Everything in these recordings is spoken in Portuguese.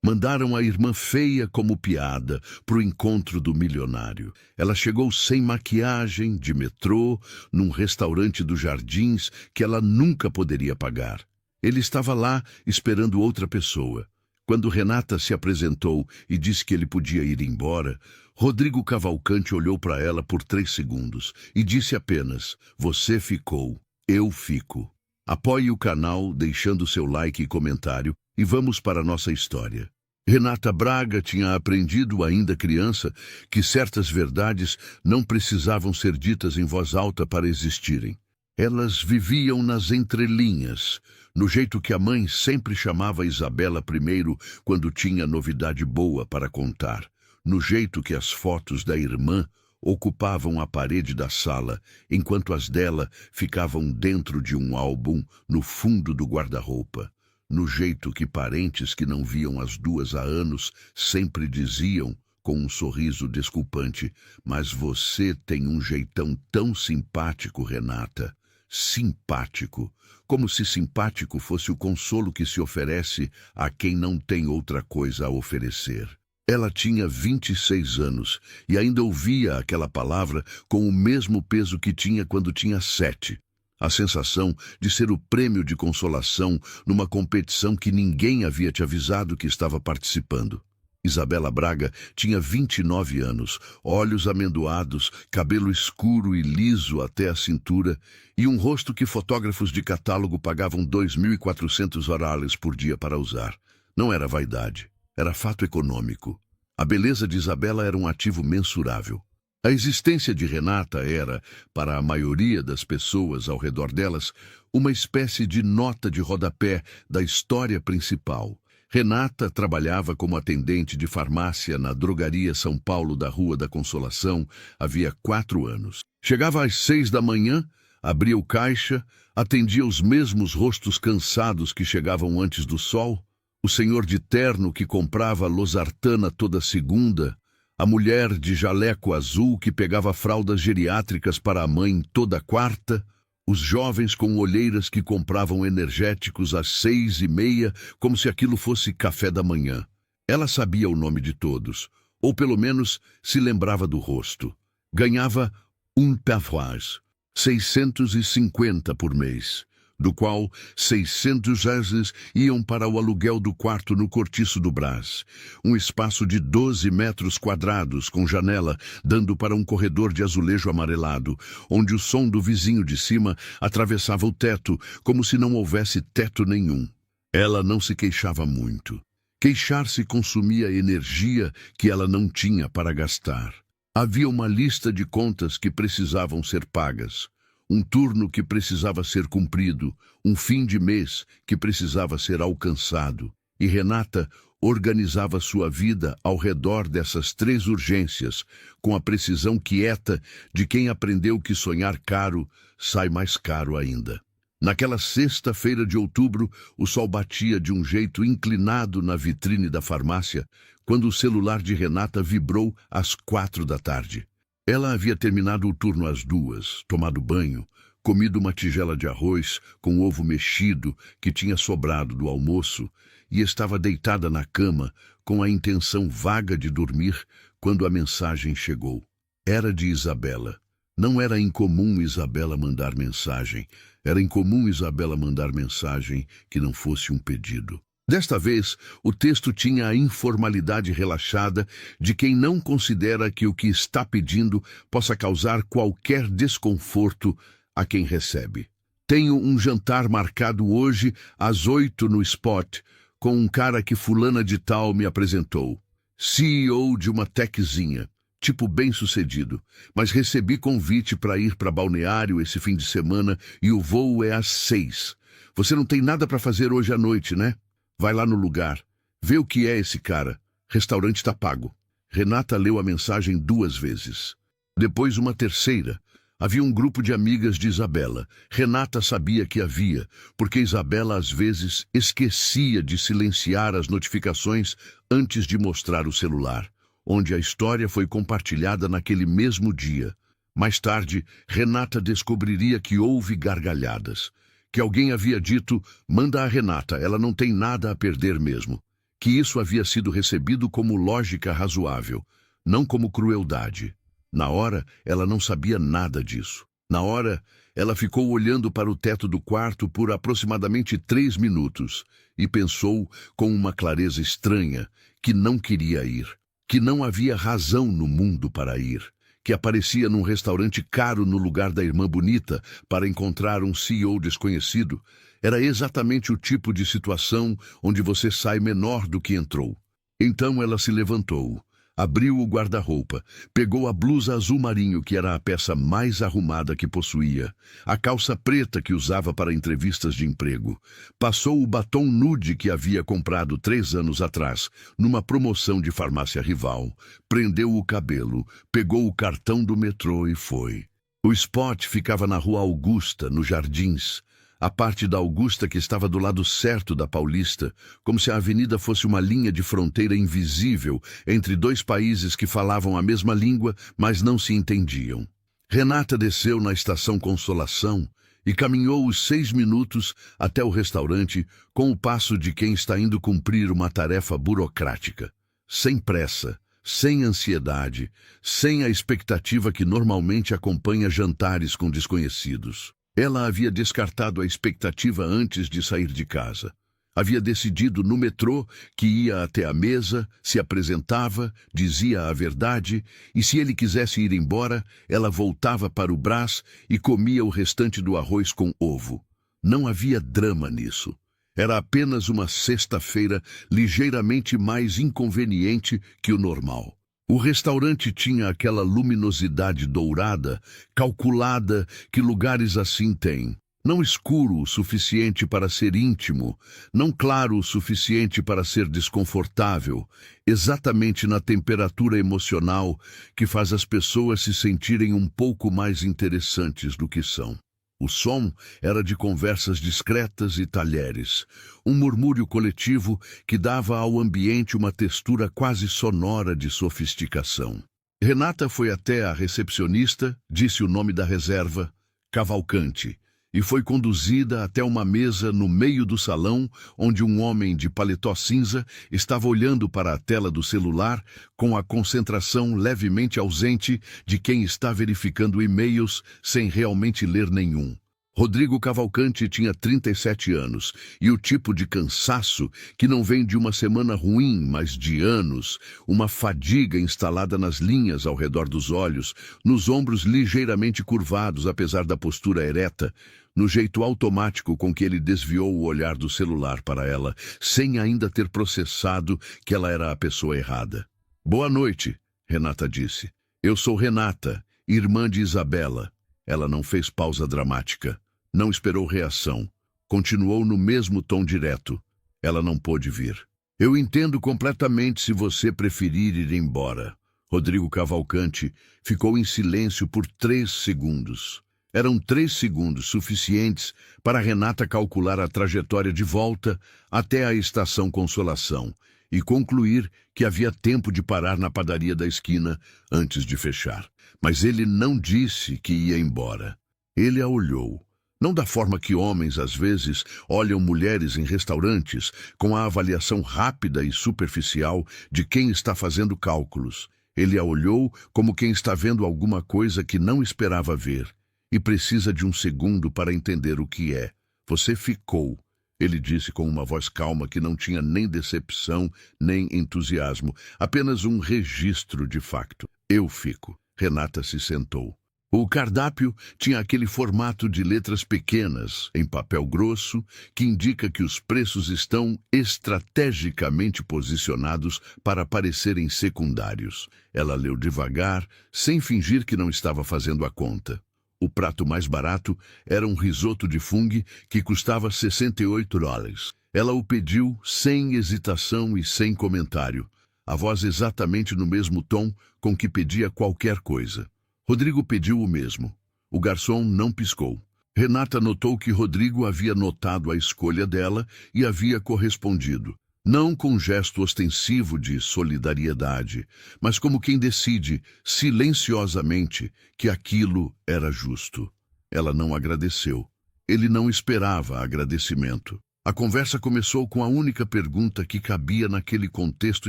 Mandaram a irmã feia como piada para o encontro do milionário. Ela chegou sem maquiagem, de metrô, num restaurante dos Jardins que ela nunca poderia pagar. Ele estava lá esperando outra pessoa. Quando Renata se apresentou e disse que ele podia ir embora, Rodrigo Cavalcante olhou para ela por 3 segundos e disse apenas: "Você ficou, eu fico." Apoie o canal deixando seu like e comentário e vamos para a nossa história. Renata Braga tinha aprendido, ainda criança, que certas verdades não precisavam ser ditas em voz alta para existirem. Elas viviam nas entrelinhas, no jeito que a mãe sempre chamava Isabela primeiro quando tinha novidade boa para contar, no jeito que as fotos da irmã ocupavam a parede da sala, enquanto as dela ficavam dentro de um álbum no fundo do guarda-roupa, no jeito que parentes que não viam as duas há anos sempre diziam, com um sorriso desculpante: "Mas você tem um jeitão tão simpático, Renata." Simpático, como se simpático fosse o consolo que se oferece a quem não tem outra coisa a oferecer. Ela tinha 26 anos e ainda ouvia aquela palavra com o mesmo peso que tinha quando tinha 7. A sensação de ser o prêmio de consolação numa competição que ninguém havia te avisado que estava participando. Isabela Braga tinha 29 anos, olhos amendoados, cabelo escuro e liso até a cintura e um rosto que fotógrafos de catálogo pagavam 2.400 reais por dia para usar. Não era vaidade, era fato econômico. A beleza de Isabela era um ativo mensurável. A existência de Renata era, para a maioria das pessoas ao redor delas, uma espécie de nota de rodapé da história principal. Renata trabalhava como atendente de farmácia na Drogaria São Paulo da Rua da Consolação havia 4 anos. Chegava às 6 da manhã, abria o caixa, atendia os mesmos rostos cansados que chegavam antes do sol, o senhor de terno que comprava losartana toda segunda, a mulher de jaleco azul que pegava fraldas geriátricas para a mãe toda quarta, os jovens com olheiras que compravam energéticos às 6h30, como se aquilo fosse café da manhã. Ela sabia o nome de todos, ou pelo menos se lembrava do rosto. Ganhava um pavois, 650 por mês, do qual 600 reais iam para o aluguel do quarto no Cortiço do Brás, um espaço de 12 metros quadrados com janela dando para um corredor de azulejo amarelado, onde o som do vizinho de cima atravessava o teto como se não houvesse teto nenhum. Ela não se queixava muito. Queixar-se consumia energia que ela não tinha para gastar. Havia uma lista de contas que precisavam ser pagas, um turno que precisava ser cumprido, um fim de mês que precisava ser alcançado. E Renata organizava sua vida ao redor dessas 3 urgências, com a precisão quieta de quem aprendeu que sonhar caro sai mais caro ainda. Naquela sexta-feira de outubro, o sol batia de um jeito inclinado na vitrine da farmácia, quando o celular de Renata vibrou às 4 da tarde. Ela havia terminado o turno às 2, tomado banho, comido uma tigela de arroz com ovo mexido que tinha sobrado do almoço e estava deitada na cama com a intenção vaga de dormir quando a mensagem chegou. Era de Isabela. Não era incomum Isabela mandar mensagem. Era incomum Isabela mandar mensagem que não fosse um pedido. Desta vez, o texto tinha a informalidade relaxada de quem não considera que o que está pedindo possa causar qualquer desconforto a quem recebe. Tenho um jantar marcado hoje às 8 no Spot, com um cara que fulana de tal me apresentou. CEO de uma techzinha, tipo bem-sucedido, mas recebi convite para ir para Balneário esse fim de semana e o voo é às 6. Você não tem nada para fazer hoje à noite, né? Vai lá no lugar, vê o que é esse cara. Restaurante tá pago. Renata leu a mensagem 2 vezes. Depois uma terceira. Havia um grupo de amigas de Isabela. Renata sabia que havia, porque Isabela às vezes esquecia de silenciar as notificações antes de mostrar o celular, onde a história foi compartilhada naquele mesmo dia. Mais tarde, Renata descobriria que houve gargalhadas. Que alguém havia dito: "Manda a Renata, ela não tem nada a perder mesmo." que isso havia sido recebido como lógica razoável, não como crueldade. Na hora, ela não sabia nada disso. Na hora, ela ficou olhando para o teto do quarto por aproximadamente 3 minutos e pensou com uma clareza estranha que não queria ir, que não havia razão no mundo para ir, que aparecia num restaurante caro no lugar da irmã bonita para encontrar um CEO desconhecido. Era exatamente o tipo de situação onde você sai menor do que entrou. Então ela se levantou, abriu o guarda-roupa, pegou a blusa azul marinho, que era a peça mais arrumada que possuía, a calça preta que usava para entrevistas de emprego, passou o batom nude que havia comprado 3 anos atrás, numa promoção de farmácia rival, prendeu o cabelo, pegou o cartão do metrô e foi. O spot ficava na Rua Augusta, nos Jardins, a parte da Augusta que estava do lado certo da Paulista, como se a avenida fosse uma linha de fronteira invisível entre 2 países que falavam a mesma língua, mas não se entendiam. Renata desceu na estação Consolação e caminhou os 6 minutos até o restaurante com o passo de quem está indo cumprir uma tarefa burocrática, sem pressa, sem ansiedade, sem a expectativa que normalmente acompanha jantares com desconhecidos. Ela havia descartado a expectativa antes de sair de casa. Havia decidido no metrô que ia até a mesa, se apresentava, dizia a verdade, e se ele quisesse ir embora, ela voltava para o Brás e comia o restante do arroz com ovo. Não havia drama nisso. Era apenas uma sexta-feira ligeiramente mais inconveniente que o normal. O restaurante tinha aquela luminosidade dourada, calculada, que lugares assim têm. Não escuro o suficiente para ser íntimo, não claro o suficiente para ser desconfortável, exatamente na temperatura emocional que faz as pessoas se sentirem um pouco mais interessantes do que são. O som era de conversas discretas e talheres, um murmúrio coletivo que dava ao ambiente uma textura quase sonora de sofisticação. Renata foi até a recepcionista, disse o nome da reserva, Cavalcante, e foi conduzida até uma mesa no meio do salão, onde um homem de paletó cinza estava olhando para a tela do celular com a concentração levemente ausente de quem está verificando e-mails sem realmente ler nenhum. Rodrigo Cavalcante tinha 37 anos, e o tipo de cansaço que não vem de uma semana ruim, mas de anos, uma fadiga instalada nas linhas ao redor dos olhos, nos ombros ligeiramente curvados apesar da postura ereta, no jeito automático com que ele desviou o olhar do celular para ela, sem ainda ter processado que ela era a pessoa errada. "Boa noite", Renata disse. "Eu sou Renata, irmã de Isabela." Ela não fez pausa dramática. Não esperou reação. Continuou no mesmo tom direto. Ela não pôde vir. "Eu entendo completamente se você preferir ir embora." Rodrigo Cavalcante ficou em silêncio por 3 segundos. Eram 3 segundos suficientes para Renata calcular a trajetória de volta até a estação Consolação e concluir que havia tempo de parar na padaria da esquina antes de fechar. Mas ele não disse que ia embora. Ele a olhou. Não da forma que homens, às vezes, olham mulheres em restaurantes, com a avaliação rápida e superficial de quem está fazendo cálculos. Ele a olhou como quem está vendo alguma coisa que não esperava ver, e precisa de um segundo para entender o que é. "Você ficou", ele disse com uma voz calma que não tinha nem decepção, nem entusiasmo, apenas um registro de facto. "Eu fico." Renata se sentou. O cardápio tinha aquele formato de letras pequenas, em papel grosso, que indica que os preços estão estrategicamente posicionados para parecerem secundários. Ela leu devagar, sem fingir que não estava fazendo a conta. O prato mais barato era um risoto de fungo que custava $68. Ela o pediu sem hesitação e sem comentário, a voz exatamente no mesmo tom com que pedia qualquer coisa. Rodrigo pediu o mesmo. O garçom não piscou. Renata notou que Rodrigo havia notado a escolha dela e havia correspondido. Não com um gesto ostensivo de solidariedade, mas como quem decide, silenciosamente, que aquilo era justo. Ela não agradeceu. Ele não esperava agradecimento. A conversa começou com a única pergunta que cabia naquele contexto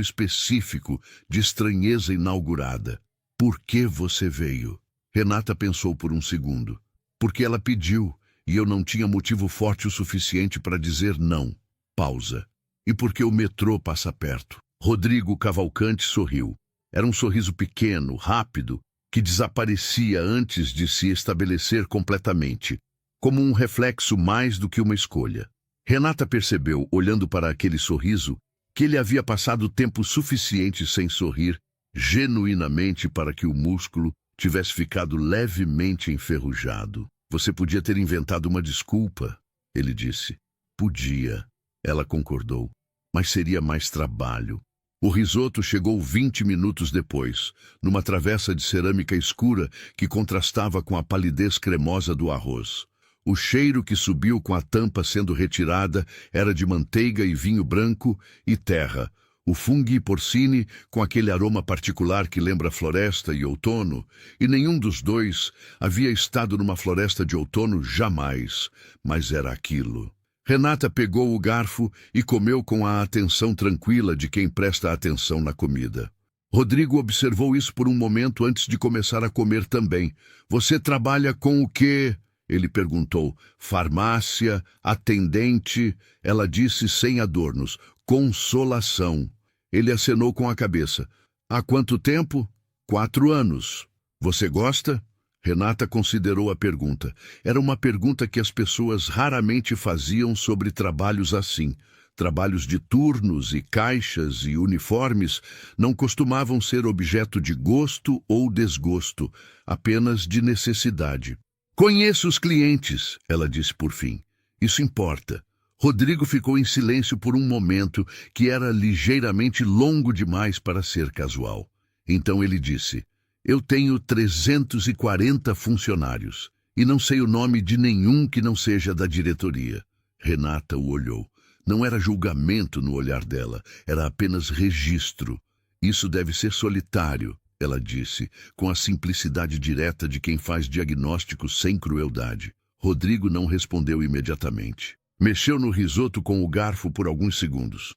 específico de estranheza inaugurada. Por que você veio? Renata pensou por um segundo. Porque ela pediu, e eu não tinha motivo forte o suficiente para dizer não. Pausa. E porque o metrô passa perto. Rodrigo Cavalcante sorriu. Era um sorriso pequeno, rápido, que desaparecia antes de se estabelecer completamente, como um reflexo mais do que uma escolha. Renata percebeu, olhando para aquele sorriso, que ele havia passado tempo suficiente sem sorrir, genuinamente, para que o músculo tivesse ficado levemente enferrujado. Você podia ter inventado uma desculpa, ele disse. Podia, ela concordou, mas seria mais trabalho. O risoto chegou 20 minutos depois, numa travessa de cerâmica escura que contrastava com a palidez cremosa do arroz. O cheiro que subiu com a tampa sendo retirada era de manteiga e vinho branco e terra. O funghi porcini com aquele aroma particular que lembra floresta e outono, e nenhum dos dois havia estado numa floresta de outono jamais, mas era aquilo. Renata pegou o garfo e comeu com a atenção tranquila de quem presta atenção na comida. Rodrigo observou isso por um momento antes de começar a comer também. Você trabalha com o quê? Ele perguntou. Farmácia, atendente, ela disse sem adornos. Consolação. Ele acenou com a cabeça. Há quanto tempo? 4 anos. Você gosta? Renata considerou a pergunta. Era uma pergunta que as pessoas raramente faziam sobre trabalhos assim. Trabalhos de turnos e caixas e uniformes não costumavam ser objeto de gosto ou desgosto, apenas de necessidade. Conheço os clientes, ela disse por fim. Isso importa. Rodrigo ficou em silêncio por um momento que era ligeiramente longo demais para ser casual. Então ele disse, eu tenho 340 funcionários e não sei o nome de nenhum que não seja da diretoria. Renata o olhou. Não era julgamento no olhar dela, era apenas registro. Isso deve ser solitário, ela disse, com a simplicidade direta de quem faz diagnósticos sem crueldade. Rodrigo não respondeu imediatamente. Mexeu no risoto com o garfo por alguns segundos.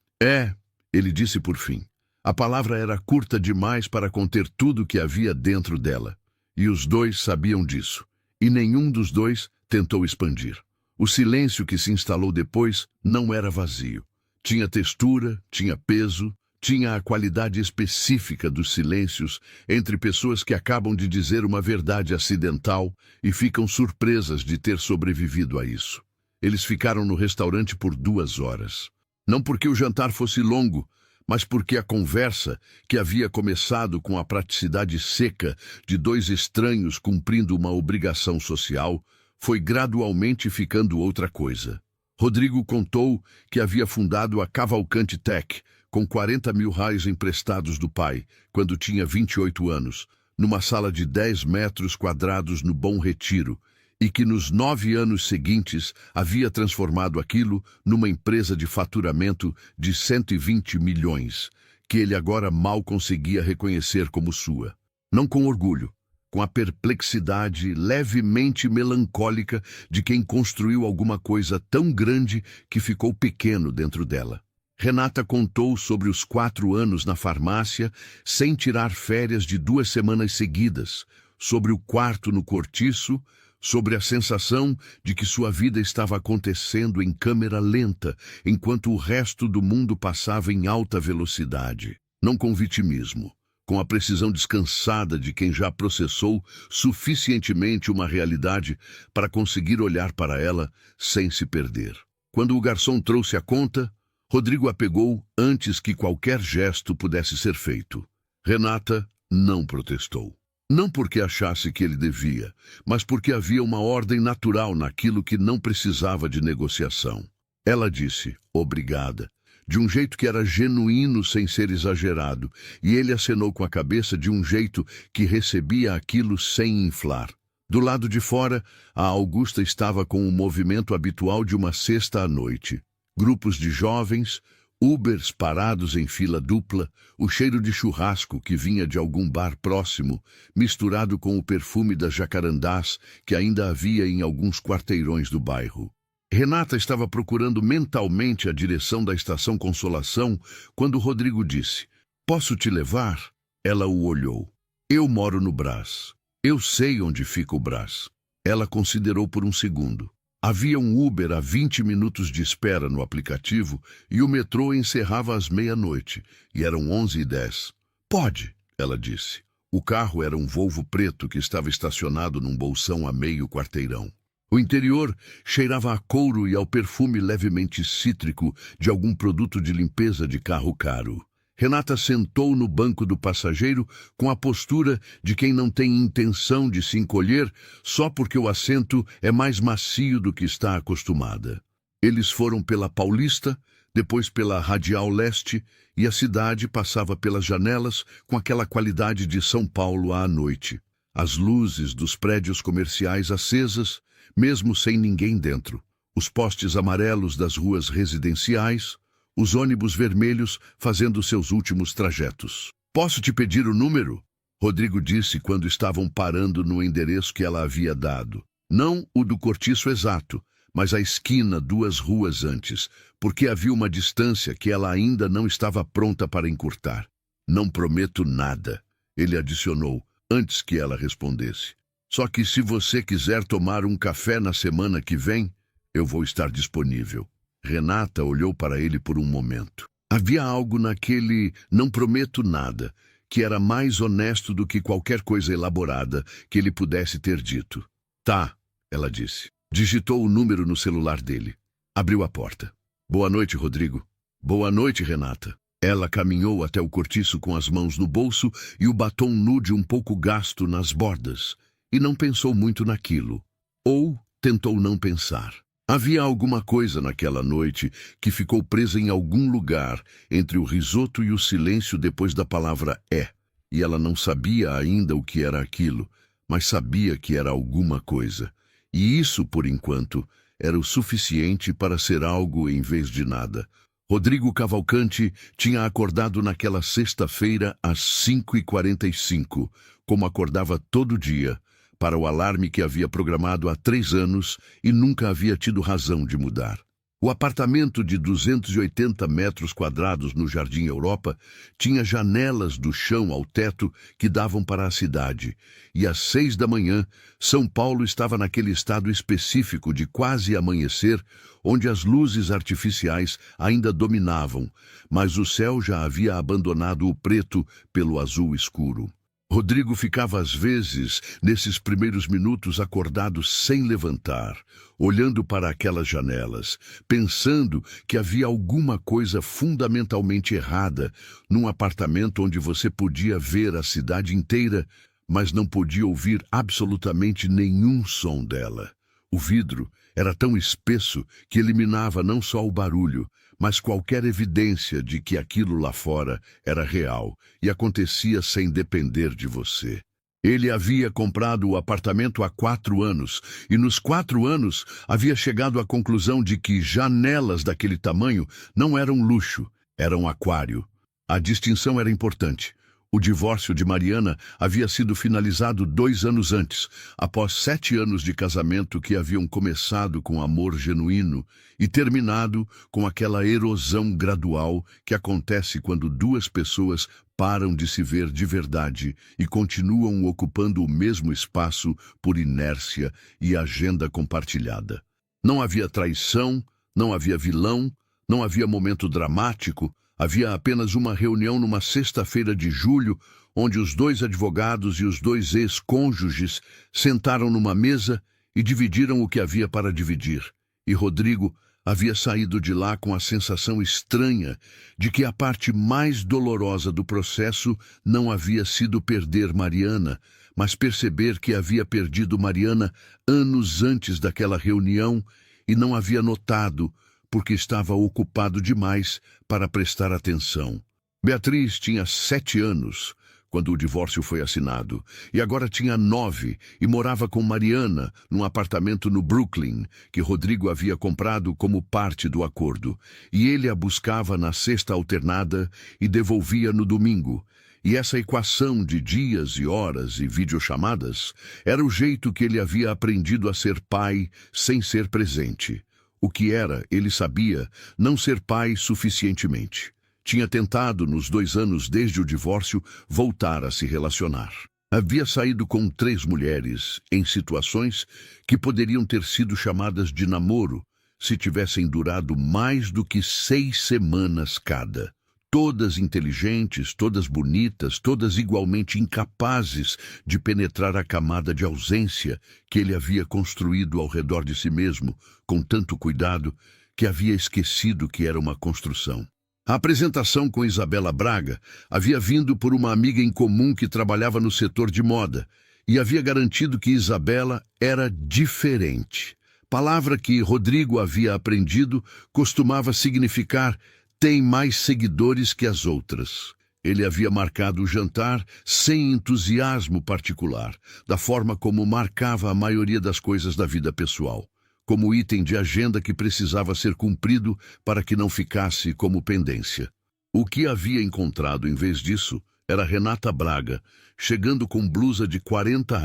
Ele disse por fim. A palavra era curta demais para conter tudo o que havia dentro dela. E os dois sabiam disso. E nenhum dos dois tentou expandir. O silêncio que se instalou depois não era vazio. Tinha textura, tinha peso, tinha a qualidade específica dos silêncios entre pessoas que acabam de dizer uma verdade acidental e ficam surpresas de ter sobrevivido a isso. Eles ficaram no restaurante por 2 horas. Não porque o jantar fosse longo, mas porque a conversa, que havia começado com a praticidade seca de 2 estranhos cumprindo uma obrigação social, foi gradualmente ficando outra coisa. Rodrigo contou que havia fundado a Cavalcante Tech com 40 mil reais emprestados do pai, quando tinha 28 anos, numa sala de 10 metros quadrados no Bom Retiro, e que nos 9 anos seguintes havia transformado aquilo numa empresa de faturamento de 120 milhões, que ele agora mal conseguia reconhecer como sua. Não com orgulho, com a perplexidade levemente melancólica de quem construiu alguma coisa tão grande que ficou pequeno dentro dela. Renata contou sobre os 4 anos na farmácia sem tirar férias de 2 semanas seguidas, sobre o quarto no cortiço, sobre a sensação de que sua vida estava acontecendo em câmera lenta, enquanto o resto do mundo passava em alta velocidade. Não com vitimismo, com a precisão descansada de quem já processou suficientemente uma realidade para conseguir olhar para ela sem se perder. Quando o garçom trouxe a conta, Rodrigo a pegou antes que qualquer gesto pudesse ser feito. Renata não protestou. Não porque achasse que ele devia, mas porque havia uma ordem natural naquilo que não precisava de negociação. Ela disse, obrigada, de um jeito que era genuíno sem ser exagerado, e ele acenou com a cabeça de um jeito que recebia aquilo sem inflar. Do lado de fora, a Augusta estava com o movimento habitual de uma sexta à noite. Grupos de jovens, Ubers parados em fila dupla, o cheiro de churrasco que vinha de algum bar próximo, misturado com o perfume das jacarandás que ainda havia em alguns quarteirões do bairro. Renata estava procurando mentalmente a direção da Estação Consolação quando Rodrigo disse: "Posso te levar?" Ela o olhou. "Eu moro no Brás. Eu sei onde fica o Brás." Ela considerou por um segundo. Havia um Uber a 20 minutos de espera no aplicativo e o metrô encerrava às meia-noite, e eram 11h10. "Pode," ela disse. O carro era um Volvo preto que estava estacionado num bolsão a meio quarteirão. O interior cheirava a couro e ao perfume levemente cítrico de algum produto de limpeza de carro caro. Renata sentou no banco do passageiro com a postura de quem não tem intenção de se encolher só porque o assento é mais macio do que está acostumada. Eles foram pela Paulista, depois pela Radial Leste, e a cidade passava pelas janelas com aquela qualidade de São Paulo à noite. As luzes dos prédios comerciais acesas, mesmo sem ninguém dentro. Os postes amarelos das ruas residenciais, os ônibus vermelhos fazendo seus últimos trajetos. "Posso te pedir o número?" Rodrigo disse quando estavam parando no endereço que ela havia dado. Não o do cortiço exato, mas a esquina 2 ruas antes, porque havia uma distância que ela ainda não estava pronta para encurtar. "Não prometo nada," ele adicionou, antes que ela respondesse. "Só que se você quiser tomar um café na semana que vem, eu vou estar disponível." Renata olhou para ele por um momento. Havia algo naquele "não prometo nada" que era mais honesto do que qualquer coisa elaborada que ele pudesse ter dito. "Tá," ela disse. Digitou o número no celular dele. Abriu a porta. "Boa noite, Rodrigo." "Boa noite, Renata." Ela caminhou até o cortiço com as mãos no bolso e o batom nude um pouco gasto nas bordas, e não pensou muito naquilo. Ou tentou não pensar. Havia alguma coisa naquela noite que ficou presa em algum lugar entre o risoto e o silêncio depois da palavra "é", e ela não sabia ainda o que era aquilo, mas sabia que era alguma coisa. E isso, por enquanto, era o suficiente para ser algo em vez de nada. Rodrigo Cavalcante tinha acordado naquela sexta-feira às 5h45, como acordava todo dia, para o alarme que havia programado há 3 anos e nunca havia tido razão de mudar. O apartamento de 280 metros quadrados no Jardim Europa tinha janelas do chão ao teto que davam para a cidade, e às 6 da manhã, São Paulo estava naquele estado específico de quase amanhecer, onde as luzes artificiais ainda dominavam, mas o céu já havia abandonado o preto pelo azul escuro. Rodrigo ficava às vezes, nesses primeiros minutos, acordado sem levantar, olhando para aquelas janelas, pensando que havia alguma coisa fundamentalmente errada num apartamento onde você podia ver a cidade inteira, mas não podia ouvir absolutamente nenhum som dela. O vidro era tão espesso que eliminava não só o barulho, mas qualquer evidência de que aquilo lá fora era real e acontecia sem depender de você. Ele havia comprado o apartamento há 4 anos e nos 4 anos havia chegado à conclusão de que janelas daquele tamanho não eram luxo, eram aquário. A distinção era importante. O divórcio de Mariana havia sido finalizado 2 anos antes, após 7 anos de casamento que haviam começado com amor genuíno e terminado com aquela erosão gradual que acontece quando 2 pessoas param de se ver de verdade e continuam ocupando o mesmo espaço por inércia e agenda compartilhada. Não havia traição, não havia vilão, não havia momento dramático. Havia apenas uma reunião numa sexta-feira de julho, onde os 2 advogados e os 2 ex-cônjuges sentaram numa mesa e dividiram o que havia para dividir. E Rodrigo havia saído de lá com a sensação estranha de que a parte mais dolorosa do processo não havia sido perder Mariana, mas perceber que havia perdido Mariana anos antes daquela reunião e não havia notado, porque estava ocupado demais para prestar atenção. Beatriz tinha 7 anos quando o divórcio foi assinado, e agora tinha 9 e morava com Mariana num apartamento no Brooklyn, que Rodrigo havia comprado como parte do acordo, e ele a buscava na sexta alternada e devolvia no domingo. E essa equação de dias e horas e videochamadas era o jeito que ele havia aprendido a ser pai sem ser presente. O que era, ele sabia, não ser pai suficientemente. Tinha tentado, nos 2 anos desde o divórcio, voltar a se relacionar. Havia saído com 3 mulheres, em situações que poderiam ter sido chamadas de namoro, se tivessem durado mais do que 6 semanas cada. Todas inteligentes, todas bonitas, todas igualmente incapazes de penetrar a camada de ausência que ele havia construído ao redor de si mesmo, com tanto cuidado, que havia esquecido que era uma construção. A apresentação com Isabela Braga havia vindo por uma amiga em comum que trabalhava no setor de moda e havia garantido que Isabela era diferente. Palavra que Rodrigo havia aprendido costumava significar tem mais seguidores que as outras. Ele havia marcado o jantar sem entusiasmo particular, da forma como marcava a maioria das coisas da vida pessoal, como item de agenda que precisava ser cumprido para que não ficasse como pendência. O que havia encontrado em vez disso era Renata Braga, chegando com blusa de R$ 40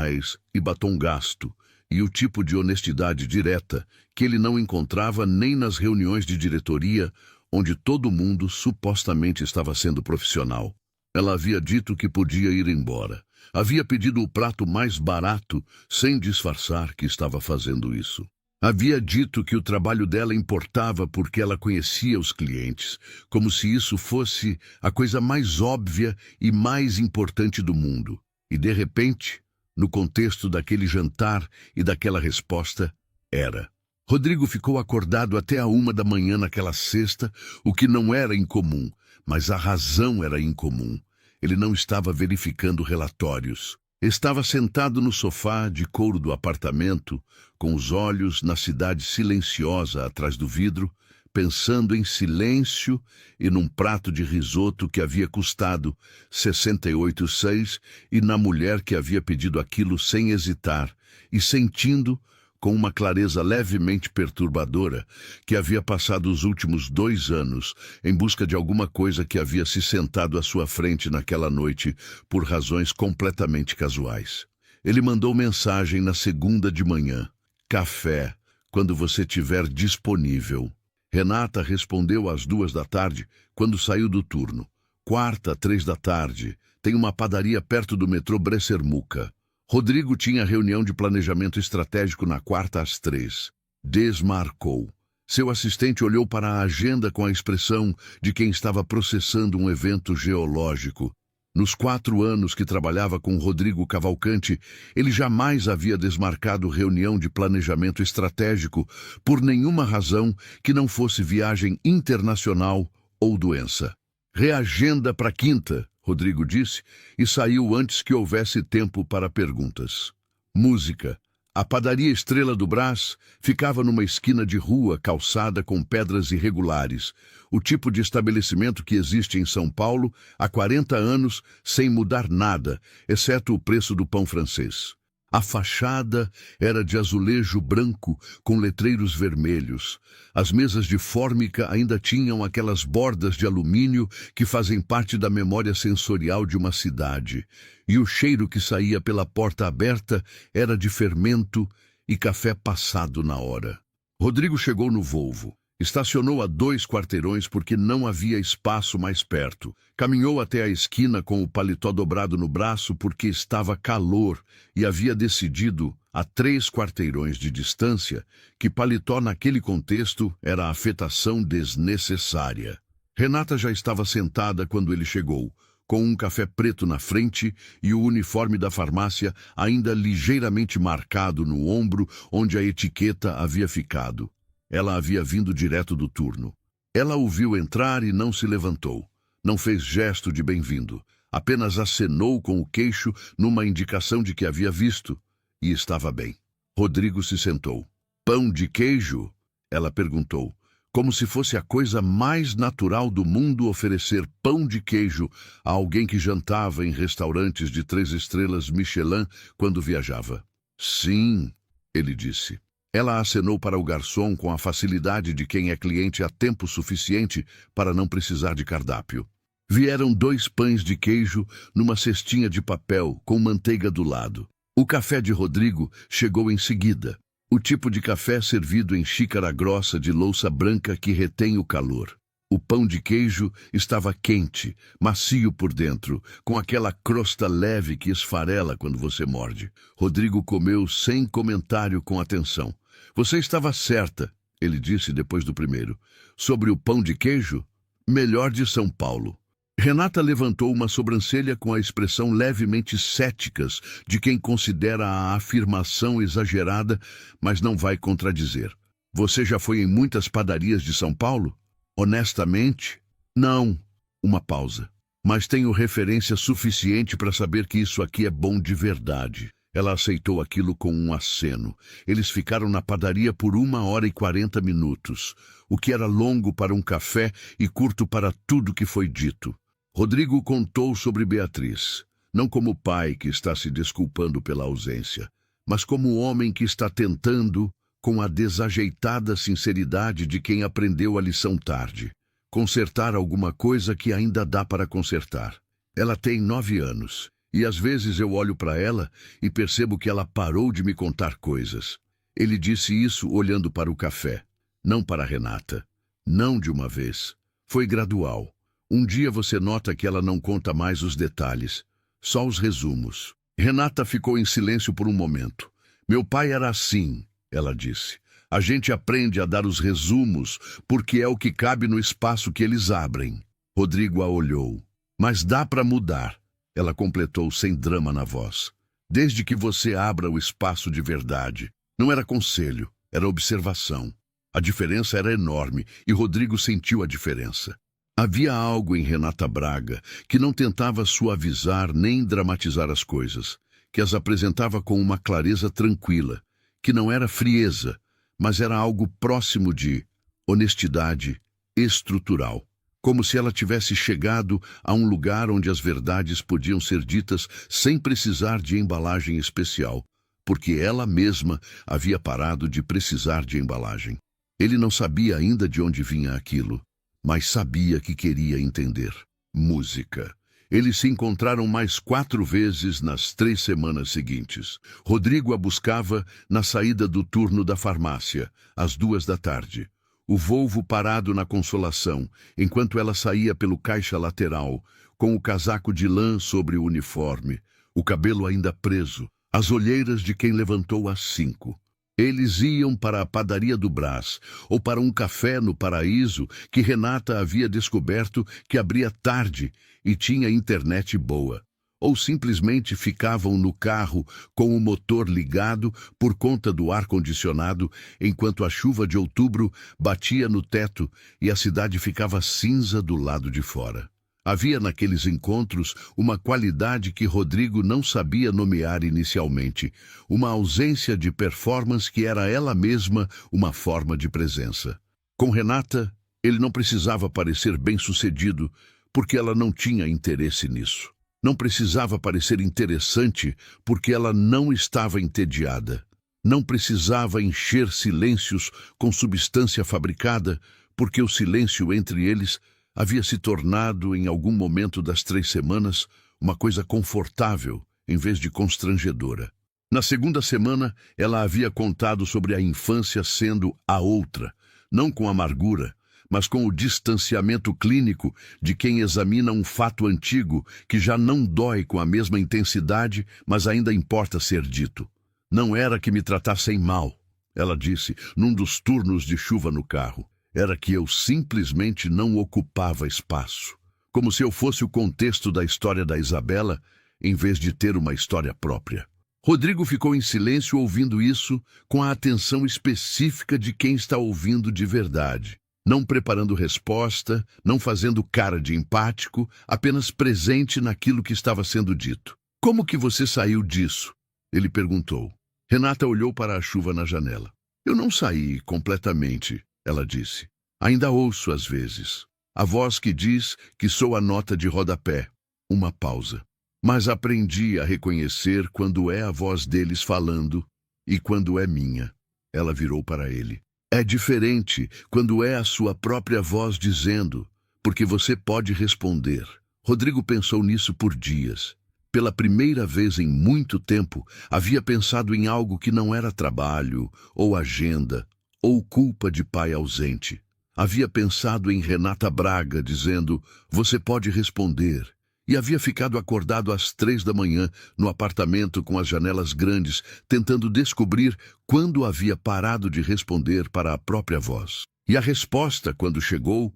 e batom gasto, e o tipo de honestidade direta que ele não encontrava nem nas reuniões de diretoria, onde todo mundo supostamente estava sendo profissional. Ela havia dito que podia ir embora. Havia pedido o prato mais barato, sem disfarçar que estava fazendo isso. Havia dito que o trabalho dela importava porque ela conhecia os clientes, como se isso fosse a coisa mais óbvia e mais importante do mundo. E, de repente, no contexto daquele jantar e daquela resposta, era. Rodrigo ficou acordado até a 1 da manhã naquela sexta, o que não era incomum, mas a razão era incomum. Ele não estava verificando relatórios. Estava sentado no sofá de couro do apartamento, com os olhos na cidade silenciosa atrás do vidro, pensando em silêncio e num prato de risoto que havia custado 68,6 e na mulher que havia pedido aquilo sem hesitar, e sentindo, com uma clareza levemente perturbadora, que havia passado os últimos 2 anos em busca de alguma coisa que havia se sentado à sua frente naquela noite por razões completamente casuais. Ele mandou mensagem na segunda de manhã. Café, quando você estiver disponível. Renata respondeu às 2 da tarde, quando saiu do turno. Quarta, 3 da tarde. Tem uma padaria perto do metrô Bressermuca. Rodrigo tinha reunião de planejamento estratégico na quarta às 3. Desmarcou. Seu assistente olhou para a agenda com a expressão de quem estava processando um evento geológico. Nos 4 anos que trabalhava com Rodrigo Cavalcante, ele jamais havia desmarcado reunião de planejamento estratégico por nenhuma razão que não fosse viagem internacional ou doença. Reagenda para quinta, Rodrigo disse, e saiu antes que houvesse tempo para perguntas. Música. A padaria Estrela do Brás ficava numa esquina de rua calçada com pedras irregulares, o tipo de estabelecimento que existe em São Paulo há 40 anos sem mudar nada, exceto o preço do pão francês. A fachada era de azulejo branco com letreiros vermelhos. As mesas de fórmica ainda tinham aquelas bordas de alumínio que fazem parte da memória sensorial de uma cidade. E o cheiro que saía pela porta aberta era de fermento e café passado na hora. Rodrigo chegou no Volvo. Estacionou a 2 quarteirões porque não havia espaço mais perto. Caminhou até a esquina com o paletó dobrado no braço porque estava calor e havia decidido, a 3 quarteirões de distância, que paletó naquele contexto era afetação desnecessária. Renata já estava sentada quando ele chegou, com um café preto na frente e o uniforme da farmácia ainda ligeiramente marcado no ombro onde a etiqueta havia ficado. Ela havia vindo direto do turno. Ela o viu entrar e não se levantou. Não fez gesto de bem-vindo. Apenas acenou com o queixo numa indicação de que havia visto. E estava bem. Rodrigo se sentou. Pão de queijo? Ela perguntou. Como se fosse a coisa mais natural do mundo oferecer pão de queijo a alguém que jantava em restaurantes de 3 estrelas Michelin quando viajava. Sim, ele disse. Ela acenou para o garçom com a facilidade de quem é cliente há tempo suficiente para não precisar de cardápio. Vieram 2 pães de queijo numa cestinha de papel com manteiga do lado. O café de Rodrigo chegou em seguida. O tipo de café servido em xícara grossa de louça branca que retém o calor. O pão de queijo estava quente, macio por dentro, com aquela crosta leve que esfarela quando você morde. Rodrigo comeu sem comentário, com atenção. Você estava certa, ele disse depois do primeiro. Sobre o pão de queijo? Melhor de São Paulo. Renata levantou uma sobrancelha com a expressão levemente céticas de quem considera a afirmação exagerada, mas não vai contradizer. Você já foi em muitas padarias de São Paulo? Honestamente, não. Uma pausa. Mas tenho referência suficiente para saber que isso aqui é bom de verdade. Ela aceitou aquilo com um aceno. Eles ficaram na padaria por 1h40, o que era longo para um café e curto para tudo que foi dito. Rodrigo contou sobre Beatriz, não como pai que está se desculpando pela ausência, mas como homem que está tentando, com a desajeitada sinceridade de quem aprendeu a lição tarde, consertar alguma coisa que ainda dá para consertar. Ela tem 9 anos, e às vezes eu olho para ela e percebo que ela parou de me contar coisas. Ele disse isso olhando para o café, não para Renata. Não de uma vez. Foi gradual. Um dia você nota que ela não conta mais os detalhes, só os resumos. Renata ficou em silêncio por um momento. Meu pai era assim, ela disse. A gente aprende a dar os resumos porque é o que cabe no espaço que eles abrem. Rodrigo a olhou. Mas dá para mudar, ela completou sem drama na voz. Desde que você abra o espaço de verdade. Não era conselho, era observação. A diferença era enorme e Rodrigo sentiu a diferença. Havia algo em Renata Braga que não tentava suavizar nem dramatizar as coisas, que as apresentava com uma clareza tranquila, que não era frieza, mas era algo próximo de honestidade estrutural, como se ela tivesse chegado a um lugar onde as verdades podiam ser ditas sem precisar de embalagem especial, porque ela mesma havia parado de precisar de embalagem. Ele não sabia ainda de onde vinha aquilo, mas sabia que queria entender. Música. Eles se encontraram mais 4 vezes nas 3 semanas seguintes. Rodrigo a buscava na saída do turno da farmácia, às 2 da tarde. O Volvo parado na Consolação, enquanto ela saía pelo caixa lateral, com o casaco de lã sobre o uniforme, o cabelo ainda preso, as olheiras de quem levantou às 5. Eles iam para a padaria do Brás, ou para um café no Paraíso que Renata havia descoberto que abria tarde e tinha internet boa. Ou simplesmente ficavam no carro com o motor ligado por conta do ar-condicionado, enquanto a chuva de outubro batia no teto e a cidade ficava cinza do lado de fora. Havia naqueles encontros uma qualidade que Rodrigo não sabia nomear inicialmente, uma ausência de performance que era ela mesma uma forma de presença. Com Renata, ele não precisava parecer bem-sucedido, porque ela não tinha interesse nisso. Não precisava parecer interessante, porque ela não estava entediada. Não precisava encher silêncios com substância fabricada, porque o silêncio entre eles havia se tornado, em algum momento das 3 semanas, uma coisa confortável, em vez de constrangedora. Na 2ª semana, ela havia contado sobre a infância sendo a outra, não com amargura, mas com o distanciamento clínico de quem examina um fato antigo que já não dói com a mesma intensidade, mas ainda importa ser dito. Não era que me tratassem mal, ela disse, num dos turnos de chuva no carro. Era que eu simplesmente não ocupava espaço, como se eu fosse o contexto da história da Isabela, em vez de ter uma história própria. Rodrigo ficou em silêncio ouvindo isso, com a atenção específica de quem está ouvindo de verdade, não preparando resposta, não fazendo cara de empático, apenas presente naquilo que estava sendo dito. Como que você saiu disso? Ele perguntou. Renata olhou para a chuva na janela. Eu não saí completamente, ela disse. Ainda ouço às vezes. A voz que diz que sou a nota de rodapé. Uma pausa. Mas aprendi a reconhecer quando é a voz deles falando e quando é minha. Ela virou para ele. É diferente quando é a sua própria voz dizendo, porque você pode responder. Rodrigo pensou nisso por dias. Pela primeira vez em muito tempo, havia pensado em algo que não era trabalho, ou agenda, ou culpa de pai ausente. Havia pensado em Renata Braga, dizendo, você pode responder. E havia ficado acordado às 3 da manhã, no apartamento com as janelas grandes, tentando descobrir quando havia parado de responder para a própria voz. E a resposta, quando chegou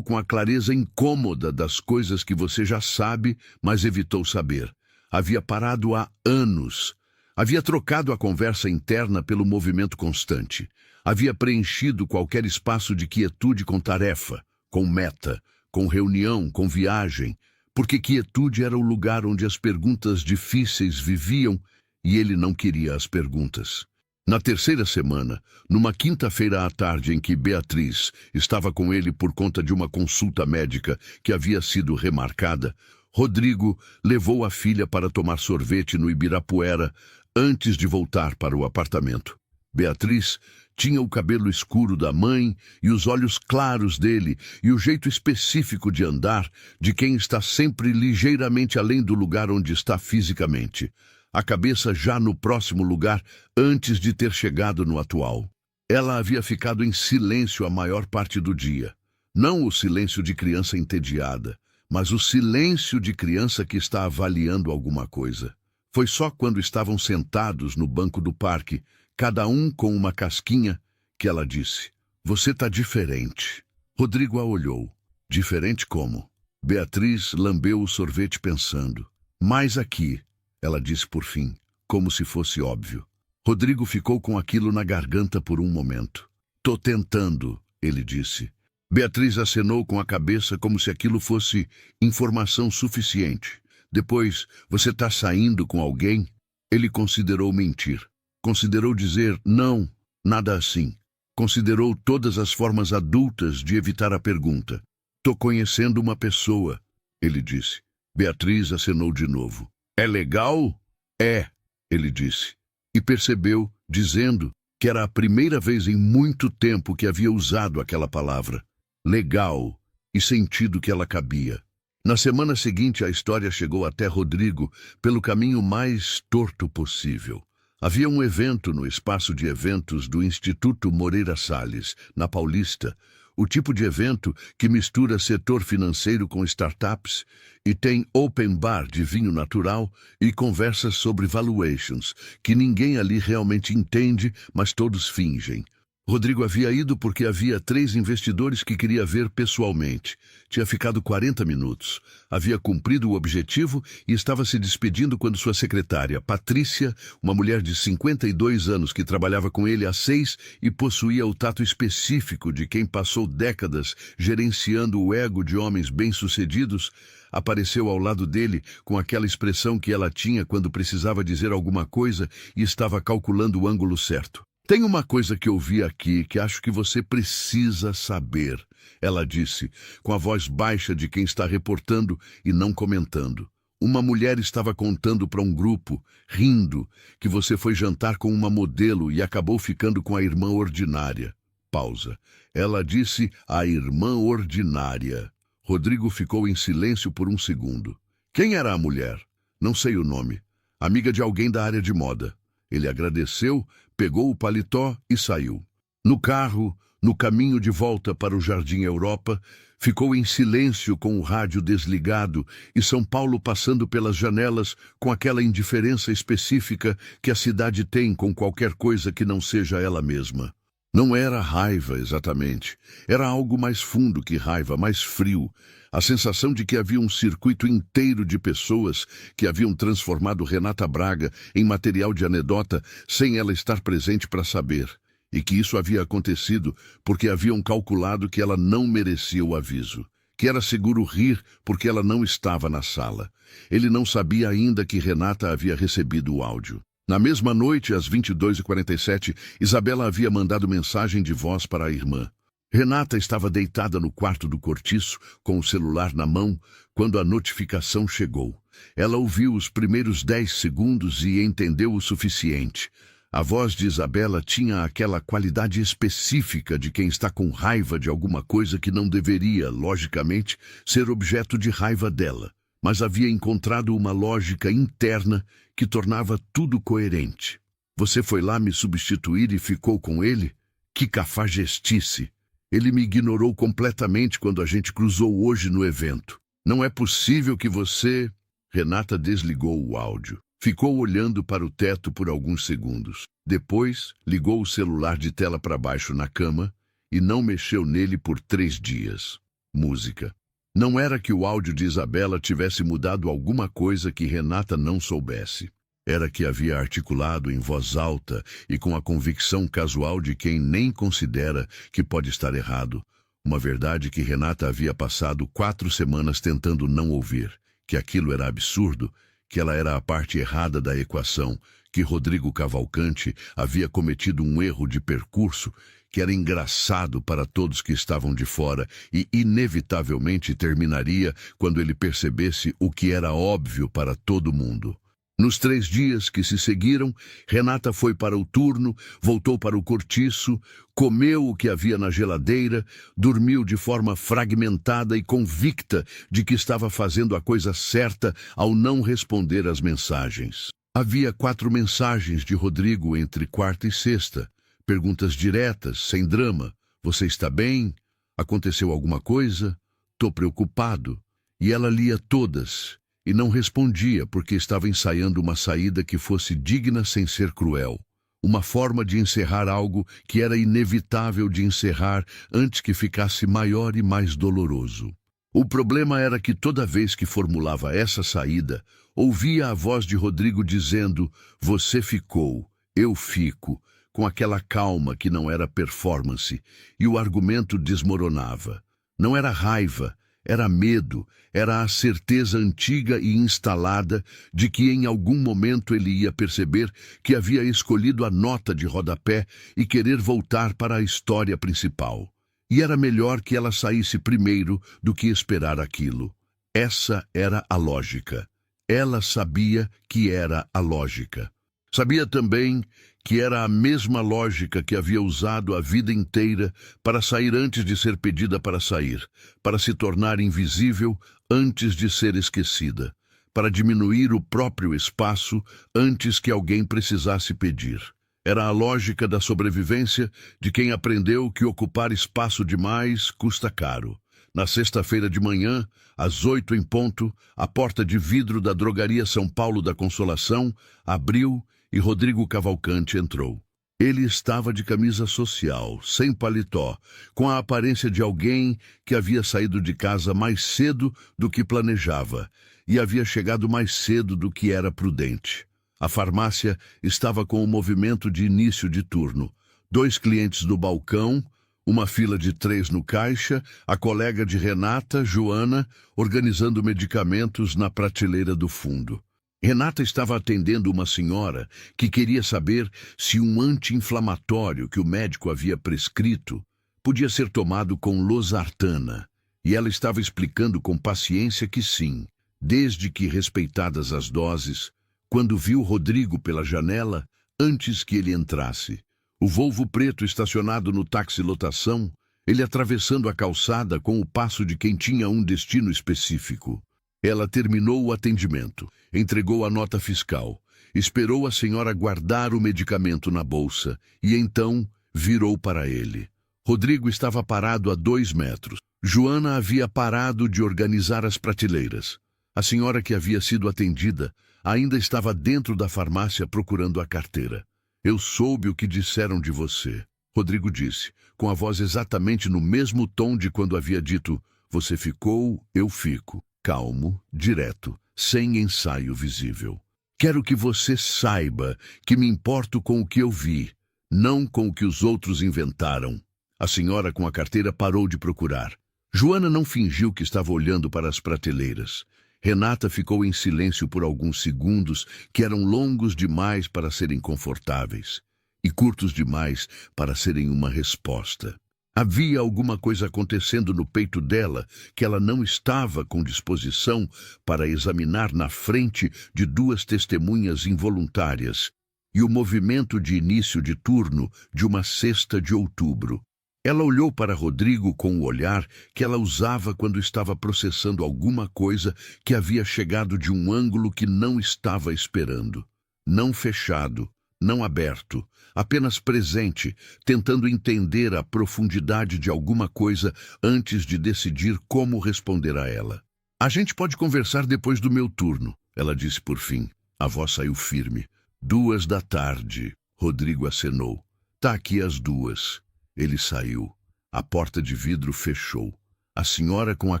com a clareza incômoda das coisas que você já sabe, mas evitou saber. Havia parado há anos. Havia trocado a conversa interna pelo movimento constante. Havia preenchido qualquer espaço de quietude com tarefa, com meta, com reunião, com viagem, porque quietude era o lugar onde as perguntas difíceis viviam e ele não queria as perguntas. Na terceira semana, numa quinta-feira à tarde em que Beatriz estava com ele por conta de uma consulta médica que havia sido remarcada, Rodrigo levou a filha para tomar sorvete no Ibirapuera antes de voltar para o apartamento. Beatriz tinha o cabelo escuro da mãe e os olhos claros dele e o jeito específico de andar de quem está sempre ligeiramente além do lugar onde está fisicamente. A cabeça já no próximo lugar antes de ter chegado no atual. Ela havia ficado em silêncio a maior parte do dia. Não o silêncio de criança entediada, mas o silêncio de criança que está avaliando alguma coisa. Foi só quando estavam sentados no banco do parque, cada um com uma casquinha, que ela disse, você tá diferente. Rodrigo a olhou. Diferente como? Beatriz lambeu o sorvete pensando. Mais aqui, ela disse por fim, como se fosse óbvio. Rodrigo ficou com aquilo na garganta por um momento. Tô tentando, ele disse. Beatriz acenou com a cabeça como se aquilo fosse informação suficiente. Depois, você tá saindo com alguém? Ele considerou mentir. Considerou dizer não, nada assim. Considerou todas as formas adultas de evitar a pergunta. Tô conhecendo uma pessoa, ele disse. Beatriz acenou de novo. É legal? É, ele disse. E percebeu, dizendo, que era a primeira vez em muito tempo que havia usado aquela palavra. Legal, e sentido que ela cabia. Na semana seguinte, a história chegou até Rodrigo pelo caminho mais torto possível. Havia um evento no espaço de eventos do Instituto Moreira Salles, na Paulista, o tipo de evento que mistura setor financeiro com startups e tem open bar de vinho natural e conversas sobre valuations, que ninguém ali realmente entende, mas todos fingem. Rodrigo havia ido porque havia 3 investidores que queria ver pessoalmente. Tinha ficado 40 minutos. Havia cumprido o objetivo e estava se despedindo quando sua secretária, Patrícia, uma mulher de 52 anos que trabalhava com ele há 6 e possuía o tato específico de quem passou décadas gerenciando o ego de homens bem-sucedidos, apareceu ao lado dele com aquela expressão que ela tinha quando precisava dizer alguma coisa e estava calculando o ângulo certo. Tem uma coisa que eu vi aqui que acho que você precisa saber, ela disse, com a voz baixa de quem está reportando e não comentando. Uma mulher estava contando para um grupo, rindo, que você foi jantar com uma modelo e acabou ficando com a irmã ordinária. Pausa. Ela disse a irmã ordinária. Rodrigo ficou em silêncio por um segundo. Quem era a mulher? Não sei o nome. Amiga de alguém da área de moda. Ele agradeceu, pegou o paletó e saiu. No carro, no caminho de volta para o Jardim Europa, ficou em silêncio com o rádio desligado e São Paulo passando pelas janelas com aquela indiferença específica que a cidade tem com qualquer coisa que não seja ela mesma. Não era raiva exatamente, era algo mais fundo que raiva, mais frio. A sensação de que havia um circuito inteiro de pessoas que haviam transformado Renata Braga em material de anedota sem ela estar presente para saber. E que isso havia acontecido porque haviam calculado que ela não merecia o aviso. Que era seguro rir porque ela não estava na sala. Ele não sabia ainda que Renata havia recebido o áudio. Na mesma noite, às 22h47, Isabela havia mandado mensagem de voz para a irmã. Renata estava deitada no quarto do cortiço, com o celular na mão, quando a notificação chegou. Ela ouviu os primeiros 10 segundos e entendeu o suficiente. A voz de Isabela tinha aquela qualidade específica de quem está com raiva de alguma coisa que não deveria, logicamente, ser objeto de raiva dela. mas havia encontrado uma lógica interna que tornava tudo coerente. Você foi lá me substituir e ficou com ele? Que cafajestice! Ele me ignorou completamente quando a gente cruzou hoje no evento. Não é possível que você... Renata desligou o áudio. Ficou olhando para o teto por alguns segundos. Depois, ligou o celular de tela para baixo na cama e não mexeu nele por 3 dias. Música. Não era que o áudio de Isabela tivesse mudado alguma coisa que Renata não soubesse. Era que havia articulado em voz alta e com a convicção casual de quem nem considera que pode estar errado, uma verdade que Renata havia passado 4 semanas tentando não ouvir, que aquilo era absurdo, que ela era a parte errada da equação, que Rodrigo Cavalcante havia cometido um erro de percurso, que era engraçado para todos que estavam de fora e inevitavelmente terminaria quando ele percebesse o que era óbvio para todo mundo. Nos 3 dias que se seguiram, Renata foi para o turno, voltou para o cortiço, comeu o que havia na geladeira, dormiu de forma fragmentada e convicta de que estava fazendo a coisa certa ao não responder às mensagens. Havia 4 mensagens de Rodrigo entre quarta e sexta. Perguntas diretas, sem drama. Você está bem? Aconteceu alguma coisa? Tô preocupado. E ela lia todas e não respondia porque estava ensaiando uma saída que fosse digna sem ser cruel. Uma forma de encerrar algo que era inevitável de encerrar antes que ficasse maior e mais doloroso. O problema era que toda vez que formulava essa saída, ouvia a voz de Rodrigo dizendo: "Você ficou, eu fico", com aquela calma que não era performance, e o argumento desmoronava. Não era raiva, era medo, era a certeza antiga e instalada de que em algum momento ele ia perceber que havia escolhido a nota de rodapé e querer voltar para a história principal. E era melhor que ela saísse primeiro do que esperar aquilo. Essa era a lógica. Ela sabia que era a lógica. Sabia também que era a mesma lógica que havia usado a vida inteira para sair antes de ser pedida para sair, para se tornar invisível antes de ser esquecida, para diminuir o próprio espaço antes que alguém precisasse pedir. Era a lógica da sobrevivência de quem aprendeu que ocupar espaço demais custa caro. Na sexta-feira de manhã, às 8 em ponto, a porta de vidro da drogaria São Paulo da Consolação abriu e Rodrigo Cavalcante entrou. Ele estava de camisa social, sem paletó, com a aparência de alguém que havia saído de casa mais cedo do que planejava e havia chegado mais cedo do que era prudente. A farmácia estava com o movimento de início de turno. 2 clientes no balcão, uma fila de 3 no caixa, a colega de Renata, Joana, organizando medicamentos na prateleira do fundo. Renata estava atendendo uma senhora que queria saber se um anti-inflamatório que o médico havia prescrito podia ser tomado com losartana, e ela estava explicando com paciência que sim, desde que respeitadas as doses, quando viu Rodrigo pela janela antes que ele entrasse. O Volvo preto estacionado no táxi-lotação, ele atravessando a calçada com o passo de quem tinha um destino específico. Ela terminou o atendimento, entregou a nota fiscal, esperou a senhora guardar o medicamento na bolsa e então virou para ele. Rodrigo estava parado a 2 metros. Joana havia parado de organizar as prateleiras. A senhora que havia sido atendida ainda estava dentro da farmácia procurando a carteira. Eu soube o que disseram de você, Rodrigo disse, com a voz exatamente no mesmo tom de quando havia dito: "Você ficou, eu fico." Calmo, direto, sem ensaio visível. Quero que você saiba que me importo com o que eu vi, não com o que os outros inventaram. A senhora com a carteira parou de procurar. Joana não fingiu que estava olhando para as prateleiras. Renata ficou em silêncio por alguns segundos que eram longos demais para serem confortáveis e curtos demais para serem uma resposta. Havia alguma coisa acontecendo no peito dela que ela não estava com disposição para examinar na frente de 2 testemunhas involuntárias e o movimento de início de turno de uma sexta de outubro. Ela olhou para Rodrigo com o olhar que ela usava quando estava processando alguma coisa que havia chegado de um ângulo que não estava esperando. Não fechado, não aberto, apenas presente, tentando entender a profundidade de alguma coisa antes de decidir como responder a ela. A gente pode conversar depois do meu turno, ela disse por fim. A voz saiu firme. 2 da tarde, Rodrigo acenou. Tá aqui às 2. Ele saiu. A porta de vidro fechou. A senhora com a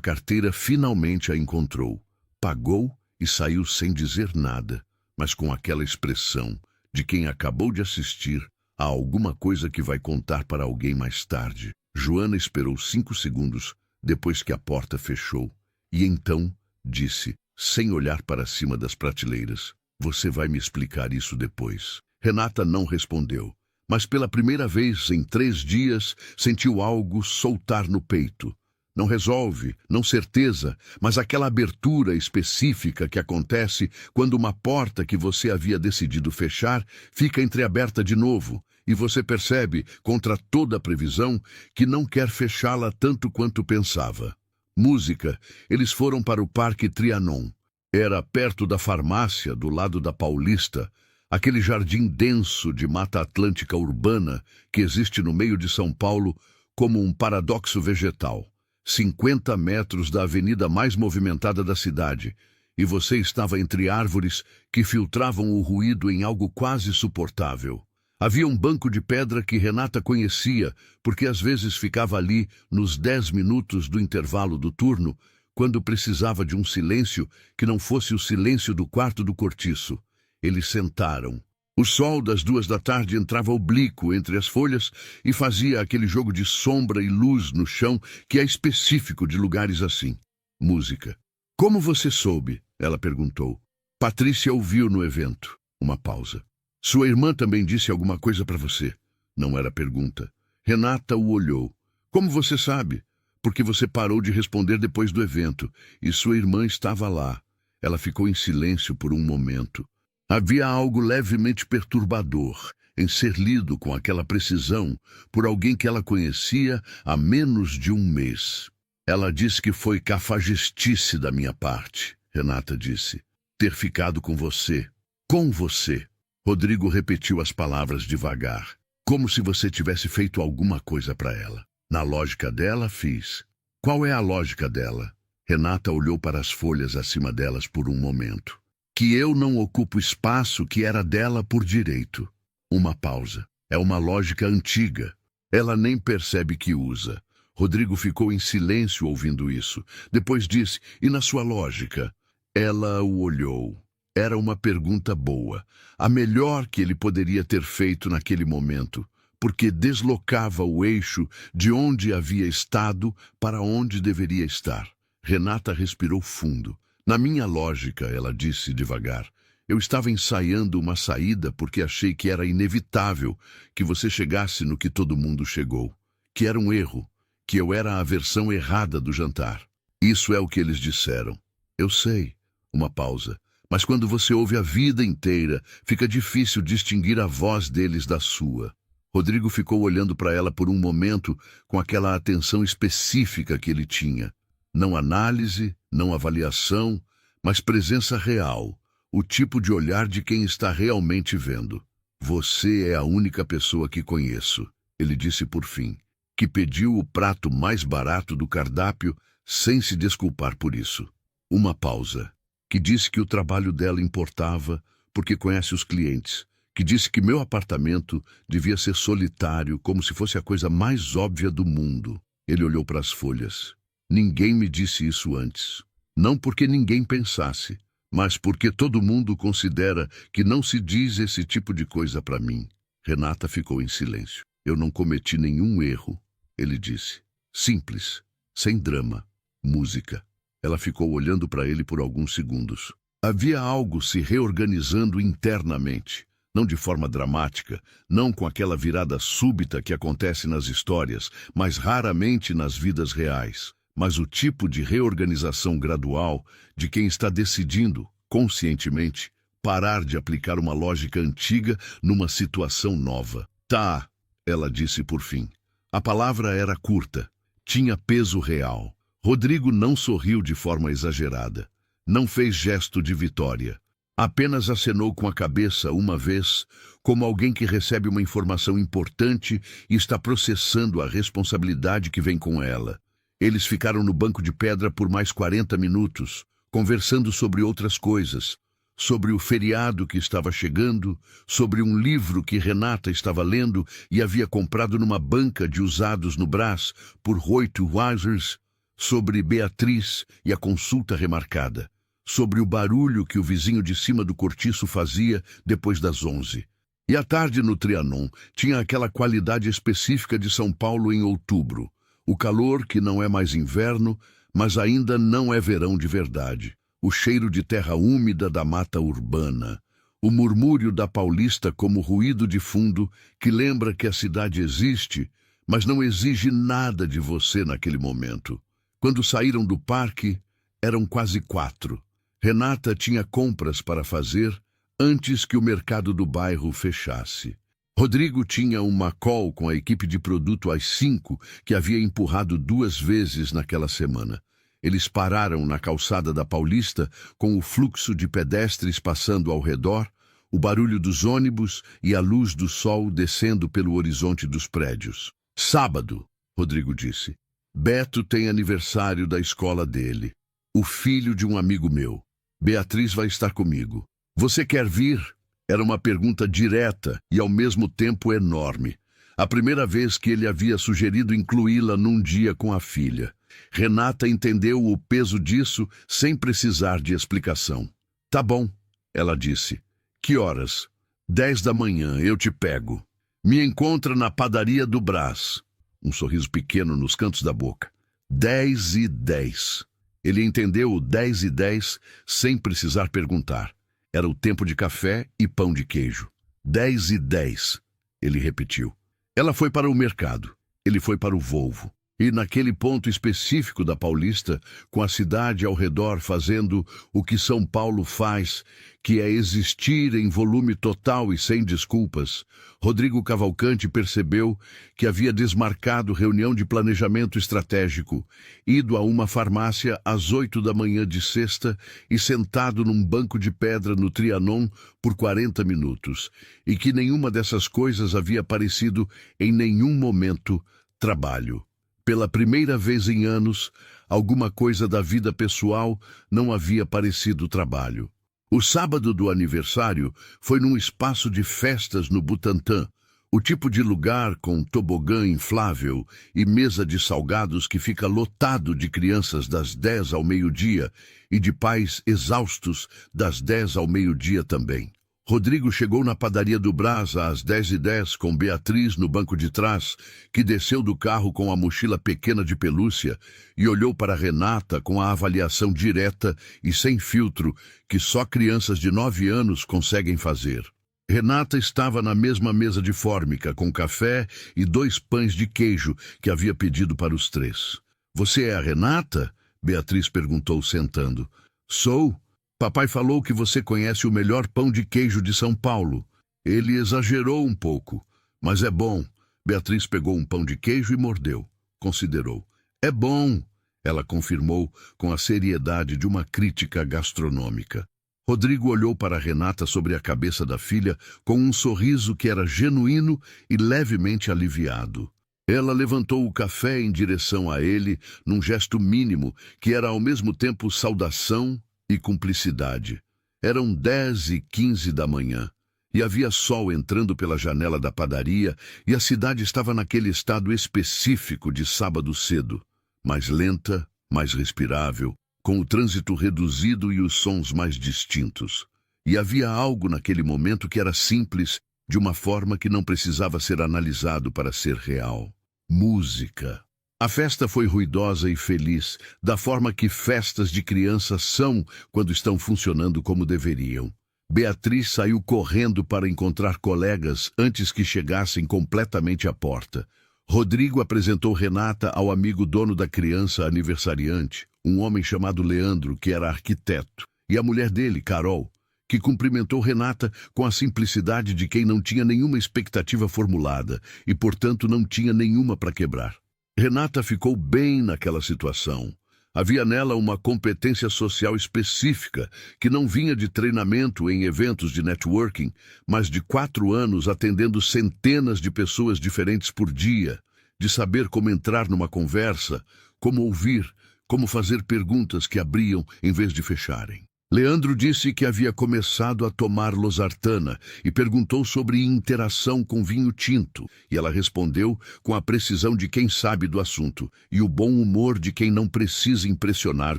carteira finalmente a encontrou. Pagou e saiu sem dizer nada, mas com aquela expressão de quem acabou de assistir a alguma coisa que vai contar para alguém mais tarde. Joana esperou 5 segundos depois que a porta fechou. E então disse, sem olhar para cima das prateleiras, você vai me explicar isso depois. Renata não respondeu. Mas pela primeira vez em 3 dias, sentiu algo soltar no peito. Não resolve, não certeza, mas aquela abertura específica que acontece quando uma porta que você havia decidido fechar fica entreaberta de novo, e você percebe, contra toda a previsão, que não quer fechá-la tanto quanto pensava. Música, eles foram para o Parque Trianon. Era perto da farmácia, do lado da Paulista, aquele jardim denso de mata atlântica urbana que existe no meio de São Paulo como um paradoxo vegetal. 50 metros da avenida mais movimentada da cidade, e você estava entre árvores que filtravam o ruído em algo quase suportável. Havia um banco de pedra que Renata conhecia, porque às vezes ficava ali nos 10 minutos do intervalo do turno, quando precisava de um silêncio que não fosse o silêncio do quarto do cortiço. Eles sentaram. O sol das 2 da tarde entrava oblíquo entre as folhas e fazia aquele jogo de sombra e luz no chão que é específico de lugares assim. Música. Como você soube? Ela perguntou. Patrícia ouviu no evento. Uma pausa. Sua irmã também disse alguma coisa para você? Não era pergunta. Renata o olhou. Como você sabe? Porque você parou de responder depois do evento e sua irmã estava lá. Ela ficou em silêncio por um momento. Havia algo levemente perturbador em ser lido com aquela precisão por alguém que ela conhecia há menos de um mês. Ela disse que foi cafajestice da minha parte, Renata disse. Ter ficado com você. Com você. Rodrigo repetiu as palavras devagar, como se você tivesse feito alguma coisa para ela. Na lógica dela, fiz. Qual é a lógica dela? Renata olhou para as folhas acima delas por um momento. Que eu não ocupo espaço que era dela por direito. Uma pausa. É uma lógica antiga. Ela nem percebe que usa. Rodrigo ficou em silêncio ouvindo isso. Depois disse, e na sua lógica? Ela o olhou. Era uma pergunta boa. A melhor que ele poderia ter feito naquele momento, porque deslocava o eixo de onde havia estado para onde deveria estar. Renata respirou fundo. Na minha lógica, ela disse devagar, eu estava ensaiando uma saída porque achei que era inevitável que você chegasse no que todo mundo chegou, que era um erro, que eu era a versão errada do jantar. Isso é o que eles disseram. Eu sei. Uma pausa. Mas quando você ouve a vida inteira, fica difícil distinguir a voz deles da sua. Rodrigo ficou olhando para ela por um momento com aquela atenção específica que ele tinha. Não análise, não avaliação, mas presença real, o tipo de olhar de quem está realmente vendo. Você é a única pessoa que conheço, ele disse por fim, que pediu o prato mais barato do cardápio sem se desculpar por isso. Uma pausa, que disse que o trabalho dela importava porque conhece os clientes, que disse que meu apartamento devia ser solitário como se fosse a coisa mais óbvia do mundo. Ele olhou para as folhas. Ninguém me disse isso antes. Não porque ninguém pensasse, mas porque todo mundo considera que não se diz esse tipo de coisa para mim. Renata ficou em silêncio. Eu não cometi nenhum erro, ele disse. Simples, sem drama, música. Ela ficou olhando para ele por alguns segundos. Havia algo se reorganizando internamente. Não de forma dramática, não com aquela virada súbita que acontece nas histórias, mas raramente nas vidas reais. Mas o tipo de reorganização gradual de quem está decidindo, conscientemente, parar de aplicar uma lógica antiga numa situação nova. Tá, ela disse por fim. A palavra era curta, tinha peso real. Rodrigo não sorriu de forma exagerada. Não fez gesto de vitória. Apenas acenou com a cabeça uma vez, como alguém que recebe uma informação importante e está processando a responsabilidade que vem com ela. Eles ficaram no banco de pedra por mais 40 minutos, conversando sobre outras coisas, sobre o feriado que estava chegando, sobre um livro que Renata estava lendo e havia comprado numa banca de usados no Brás por 8 Weisers, sobre Beatriz e a consulta remarcada, sobre o barulho que o vizinho de cima do cortiço fazia depois das 11. E a tarde no Trianon tinha aquela qualidade específica de São Paulo em outubro, o calor que não é mais inverno, mas ainda não é verão de verdade. O cheiro de terra úmida da mata urbana, o murmúrio da Paulista como ruído de fundo que lembra que a cidade existe, mas não exige nada de você naquele momento. Quando saíram do parque, eram quase 4. Renata tinha compras para fazer antes que o mercado do bairro fechasse. Rodrigo tinha uma call com a equipe de produto às 5 que havia empurrado 2 vezes naquela semana. Eles pararam na calçada da Paulista com o fluxo de pedestres passando ao redor, o barulho dos ônibus e a luz do sol descendo pelo horizonte dos prédios. Sábado, Rodrigo disse. Beto tem aniversário da escola dele. O filho de um amigo meu. Beatriz vai estar comigo. Você quer vir? Era uma pergunta direta e ao mesmo tempo enorme. A primeira vez que ele havia sugerido incluí-la num dia com a filha. Renata entendeu o peso disso sem precisar de explicação. Tá bom, ela disse. Que horas? 10 da manhã, eu te pego. Me encontra na padaria do Brás. Um sorriso pequeno nos cantos da boca. 10h10. Ele entendeu o 10h10 sem precisar perguntar. Era o tempo de café e pão de queijo. 10h10, ele repetiu. Ela foi para o mercado. Ele foi para o Volvo. E naquele ponto específico da Paulista, com a cidade ao redor fazendo o que São Paulo faz, que é existir em volume total e sem desculpas, Rodrigo Cavalcante percebeu que havia desmarcado reunião de planejamento estratégico, ido a uma farmácia às 8 da manhã de sexta e sentado num banco de pedra no Trianon por 40 minutos, e que nenhuma dessas coisas havia aparecido em nenhum momento trabalho. Pela primeira vez em anos, alguma coisa da vida pessoal não havia parecido trabalho. O sábado do aniversário foi num espaço de festas no Butantã, o tipo de lugar com tobogã inflável e mesa de salgados que fica lotado de crianças das 10 ao meio-dia e de pais exaustos das 10 ao meio-dia também. Rodrigo chegou na padaria do Brás às 10h10 com Beatriz no banco de trás, que desceu do carro com a mochila pequena de pelúcia e olhou para Renata com a avaliação direta e sem filtro que só crianças de 9 anos conseguem fazer. Renata estava na mesma mesa de fórmica, com café e 2 pães de queijo que havia pedido para os 3. Você é a Renata? Beatriz perguntou sentando. Sou. Papai falou que você conhece o melhor pão de queijo de São Paulo. Ele exagerou um pouco, mas é bom. Beatriz pegou um pão de queijo e mordeu. Considerou. É bom, ela confirmou com a seriedade de uma crítica gastronômica. Rodrigo olhou para Renata sobre a cabeça da filha com um sorriso que era genuíno e levemente aliviado. Ela levantou o café em direção a ele num gesto mínimo que era ao mesmo tempo saudação e cumplicidade. Eram 10h15 da manhã, e havia sol entrando pela janela da padaria, e a cidade estava naquele estado específico de sábado cedo, mais lenta, mais respirável, com o trânsito reduzido e os sons mais distintos. E havia algo naquele momento que era simples, de uma forma que não precisava ser analisado para ser real. Música. A festa foi ruidosa e feliz, da forma que festas de crianças são quando estão funcionando como deveriam. Beatriz saiu correndo para encontrar colegas antes que chegassem completamente à porta. Rodrigo apresentou Renata ao amigo dono da criança aniversariante, um homem chamado Leandro, que era arquiteto, e a mulher dele, Carol, que cumprimentou Renata com a simplicidade de quem não tinha nenhuma expectativa formulada e, portanto, não tinha nenhuma para quebrar. Renata ficou bem naquela situação. Havia nela uma competência social específica que não vinha de treinamento em eventos de networking, mas de 4 anos atendendo centenas de pessoas diferentes por dia, de saber como entrar numa conversa, como ouvir, como fazer perguntas que abriam em vez de fecharem. Leandro disse que havia começado a tomar losartana e perguntou sobre interação com vinho tinto, e ela respondeu com a precisão de quem sabe do assunto e o bom humor de quem não precisa impressionar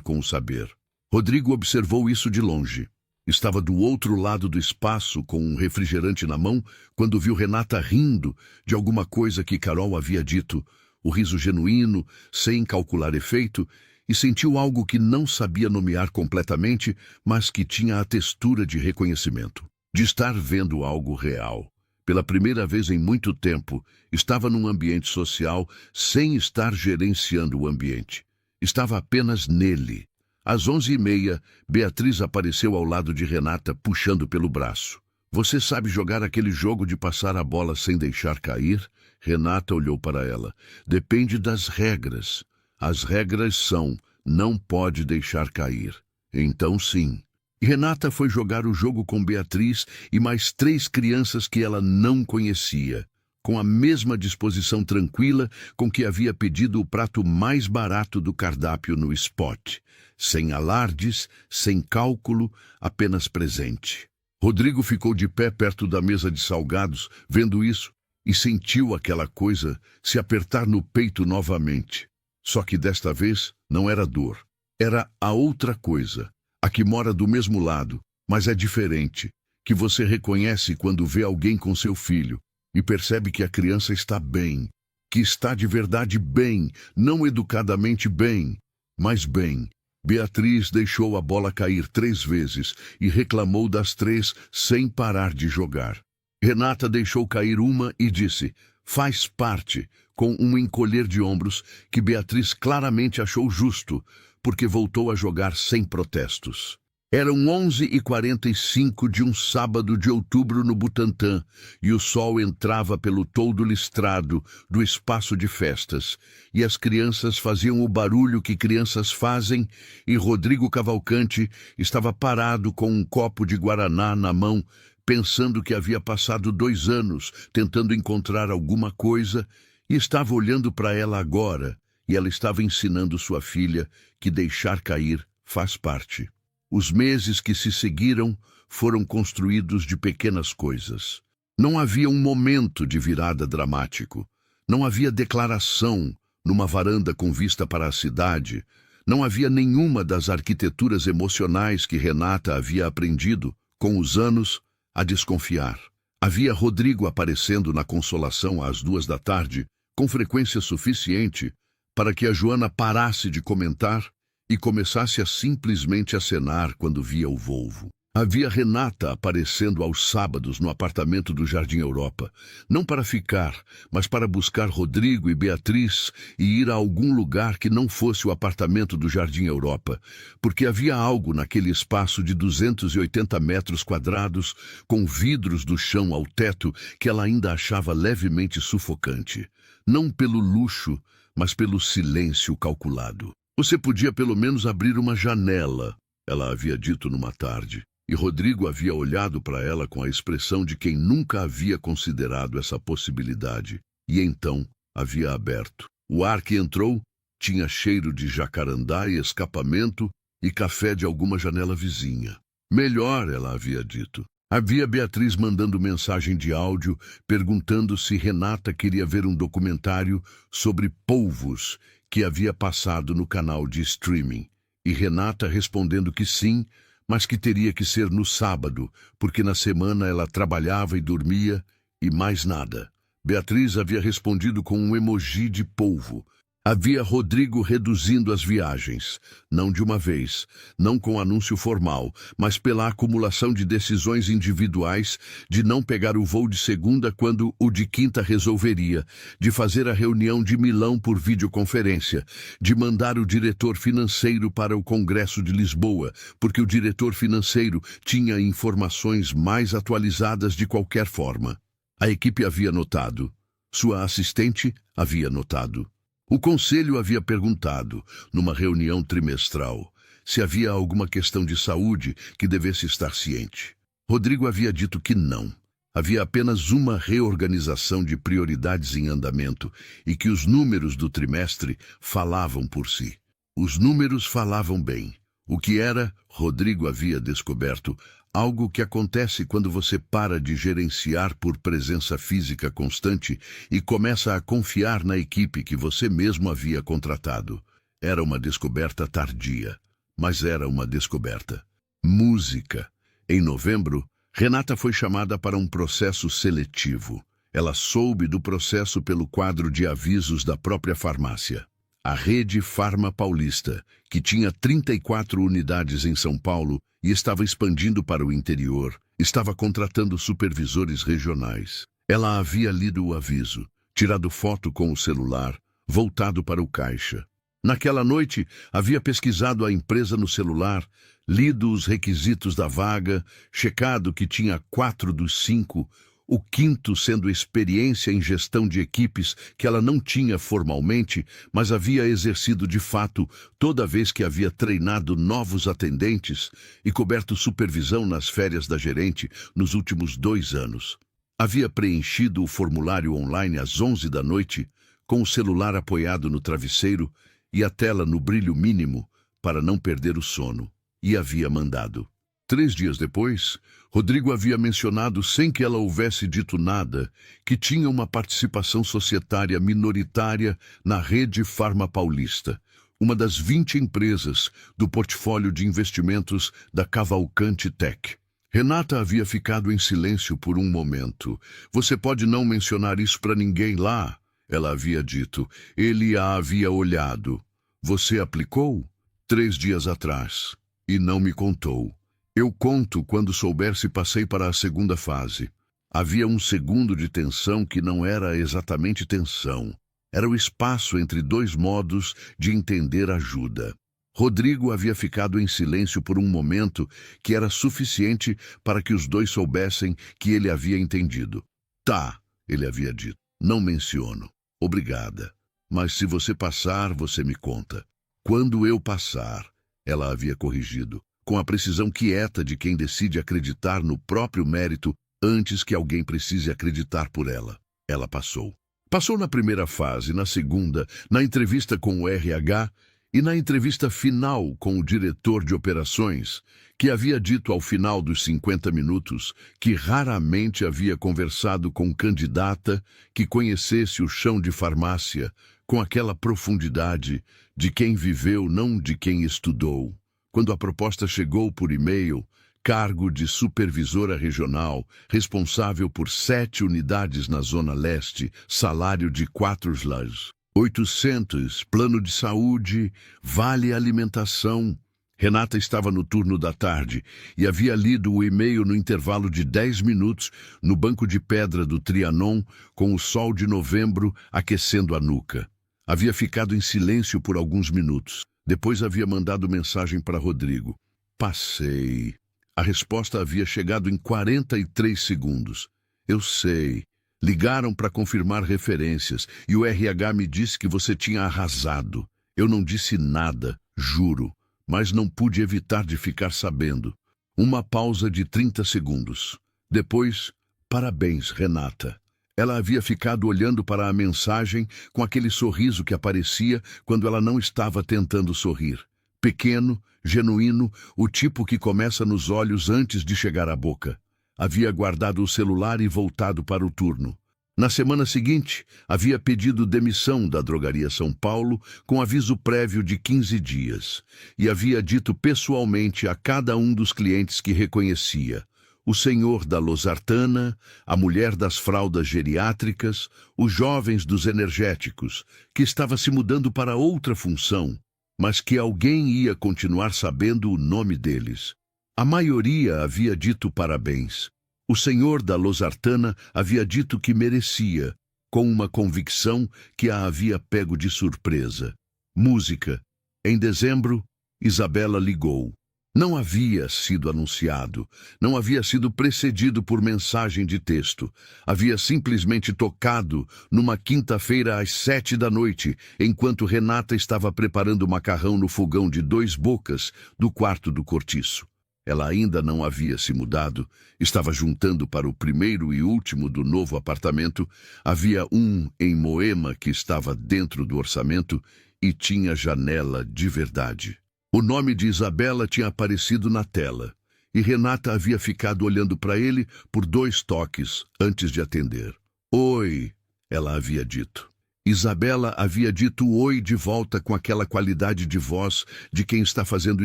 com o saber. Rodrigo observou isso de longe. Estava do outro lado do espaço com um refrigerante na mão quando viu Renata rindo de alguma coisa que Carol havia dito, o riso genuíno, sem calcular efeito, e sentiu algo que não sabia nomear completamente, mas que tinha a textura de reconhecimento, de estar vendo algo real. Pela primeira vez em muito tempo, estava num ambiente social sem estar gerenciando o ambiente. Estava apenas nele. Às 11h30, Beatriz apareceu ao lado de Renata, puxando pelo braço. Você sabe jogar aquele jogo de passar a bola sem deixar cair? Renata olhou para ela. Depende das regras. As regras são, não pode deixar cair. Então sim. Renata foi jogar o jogo com Beatriz e mais 3 crianças que ela não conhecia, com a mesma disposição tranquila com que havia pedido o prato mais barato do cardápio no spot. Sem alardes, sem cálculo, apenas presente. Rodrigo ficou de pé perto da mesa de salgados, vendo isso, e sentiu aquela coisa se apertar no peito novamente. Só que desta vez não era dor. Era a outra coisa, a que mora do mesmo lado, mas é diferente, que você reconhece quando vê alguém com seu filho e percebe que a criança está bem, que está de verdade bem, não educadamente bem, mas bem. Beatriz deixou a bola cair 3 vezes e reclamou das 3 sem parar de jogar. Renata deixou cair uma e disse, faz parte, com um encolher de ombros que Beatriz claramente achou justo, porque voltou a jogar sem protestos. Eram 11h45 de um sábado de outubro no Butantã, e o sol entrava pelo toldo listrado do espaço de festas, e as crianças faziam o barulho que crianças fazem, e Rodrigo Cavalcante estava parado com um copo de guaraná na mão, pensando que havia passado 2 anos tentando encontrar alguma coisa, e estava olhando para ela agora, e ela estava ensinando sua filha que deixar cair faz parte. Os meses que se seguiram foram construídos de pequenas coisas. Não havia um momento de virada dramático. Não havia declaração numa varanda com vista para a cidade. Não havia nenhuma das arquiteturas emocionais que Renata havia aprendido, com os anos, a desconfiar. Havia Rodrigo aparecendo na Consolação às 2h, com frequência suficiente para que a Joana parasse de comentar e começasse a simplesmente acenar quando via o Volvo. Havia Renata aparecendo aos sábados no apartamento do Jardim Europa, não para ficar, mas para buscar Rodrigo e Beatriz e ir a algum lugar que não fosse o apartamento do Jardim Europa, porque havia algo naquele espaço de 280 metros quadrados, com vidros do chão ao teto, que ela ainda achava levemente sufocante. Não pelo luxo, mas pelo silêncio calculado. Você podia pelo menos abrir uma janela, ela havia dito numa tarde. E Rodrigo havia olhado para ela com a expressão de quem nunca havia considerado essa possibilidade, e então havia aberto. O ar que entrou tinha cheiro de jacarandá e escapamento e café de alguma janela vizinha. Melhor, ela havia dito. Havia Beatriz mandando mensagem de áudio perguntando se Renata queria ver um documentário sobre polvos que havia passado no canal de streaming, e Renata respondendo que sim, mas que teria que ser no sábado, porque na semana ela trabalhava e dormia, e mais nada. Beatriz havia respondido com um emoji de polvo. Havia Rodrigo reduzindo as viagens, não de uma vez, não com anúncio formal, mas pela acumulação de decisões individuais, de não pegar o voo de segunda quando o de quinta resolveria, de fazer a reunião de Milão por videoconferência, de mandar o diretor financeiro para o Congresso de Lisboa, porque o diretor financeiro tinha informações mais atualizadas de qualquer forma. A equipe havia notado. Sua assistente havia notado. O conselho havia perguntado, numa reunião trimestral, se havia alguma questão de saúde que devesse estar ciente. Rodrigo havia dito que não. Havia apenas uma reorganização de prioridades em andamento e que os números do trimestre falavam por si. Os números falavam bem. O que era, Rodrigo havia descoberto, algo que acontece quando você para de gerenciar por presença física constante e começa a confiar na equipe que você mesmo havia contratado. Era uma descoberta tardia, mas era uma descoberta. Música. Em novembro, Renata foi chamada para um processo seletivo. Ela soube do processo pelo quadro de avisos da própria farmácia. A rede Farma Paulista, que tinha 34 unidades em São Paulo e estava expandindo para o interior, estava contratando supervisores regionais. Ela havia lido o aviso, tirado foto com o celular, voltado para o caixa. Naquela noite, havia pesquisado a empresa no celular, lido os requisitos da vaga, checado que tinha 4 dos 5, o quinto sendo experiência em gestão de equipes que ela não tinha formalmente, mas havia exercido de fato toda vez que havia treinado novos atendentes e coberto supervisão nas férias da gerente nos últimos 2 anos. Havia preenchido o formulário online às 11 da noite, com o celular apoiado no travesseiro e a tela no brilho mínimo para não perder o sono, e havia mandado. 3 dias depois, Rodrigo havia mencionado, sem que ela houvesse dito nada, que tinha uma participação societária minoritária na rede Farma Paulista, uma das 20 empresas do portfólio de investimentos da Cavalcante Tech. Renata havia ficado em silêncio por um momento. Você pode não mencionar isso para ninguém lá, ela havia dito. Ele a havia olhado. Você aplicou? 3 dias atrás. E não me contou. Eu conto quando souber se passei para a segunda fase. Havia um segundo de tensão que não era exatamente tensão. Era o espaço entre 2 modos de entender ajuda. Rodrigo havia ficado em silêncio por um momento que era suficiente para que os 2 soubessem que ele havia entendido. Tá, ele havia dito. Não menciono. Obrigada. Mas se você passar, você me conta. Quando eu passar, ela havia corrigido, com a precisão quieta de quem decide acreditar no próprio mérito antes que alguém precise acreditar por ela. Ela passou. Passou na primeira fase, na segunda, na entrevista com o RH e na entrevista final com o diretor de operações, que havia dito ao final dos 50 minutos que raramente havia conversado com candidata que conhecesse o chão de farmácia com aquela profundidade de quem viveu, não de quem estudou. Quando a proposta chegou por e-mail, cargo de supervisora regional, responsável por 7 unidades na Zona Leste, salário de 4 slash, 800, plano de saúde, vale alimentação. Renata estava no turno da tarde e havia lido o e-mail no intervalo de 10 minutos no banco de pedra do Trianon, com o sol de novembro aquecendo a nuca. Havia ficado em silêncio por alguns minutos. Depois havia mandado mensagem para Rodrigo. Passei. A resposta havia chegado em 43 segundos. Eu sei. Ligaram para confirmar referências e o RH me disse que você tinha arrasado. Eu não disse nada, juro, mas não pude evitar de ficar sabendo. Uma pausa de 30 segundos. Depois, parabéns, Renata. Ela havia ficado olhando para a mensagem com aquele sorriso que aparecia quando ela não estava tentando sorrir. Pequeno, genuíno, o tipo que começa nos olhos antes de chegar à boca. Havia guardado o celular e voltado para o turno. Na semana seguinte, havia pedido demissão da Drogaria São Paulo com aviso prévio de 15 dias. E havia dito pessoalmente a cada um dos clientes que reconhecia: o senhor da losartana, a mulher das fraldas geriátricas, os jovens dos energéticos, que estava se mudando para outra função, mas que alguém ia continuar sabendo o nome deles. A maioria havia dito parabéns. O senhor da losartana havia dito que merecia, com uma convicção que a havia pego de surpresa. Música. Em dezembro, Isabela ligou. Não havia sido anunciado, não havia sido precedido por mensagem de texto. Havia simplesmente tocado numa quinta-feira às 7 da noite, enquanto Renata estava preparando macarrão no fogão de 2 bocas do quarto do cortiço. Ela ainda não havia se mudado, estava juntando para o primeiro e último do novo apartamento. Havia um em Moema que estava dentro do orçamento e tinha janela de verdade. O nome de Isabela tinha aparecido na tela, e Renata havia ficado olhando para ele por 2 toques antes de atender. Oi, ela havia dito. Isabela havia dito oi de volta com aquela qualidade de voz de quem está fazendo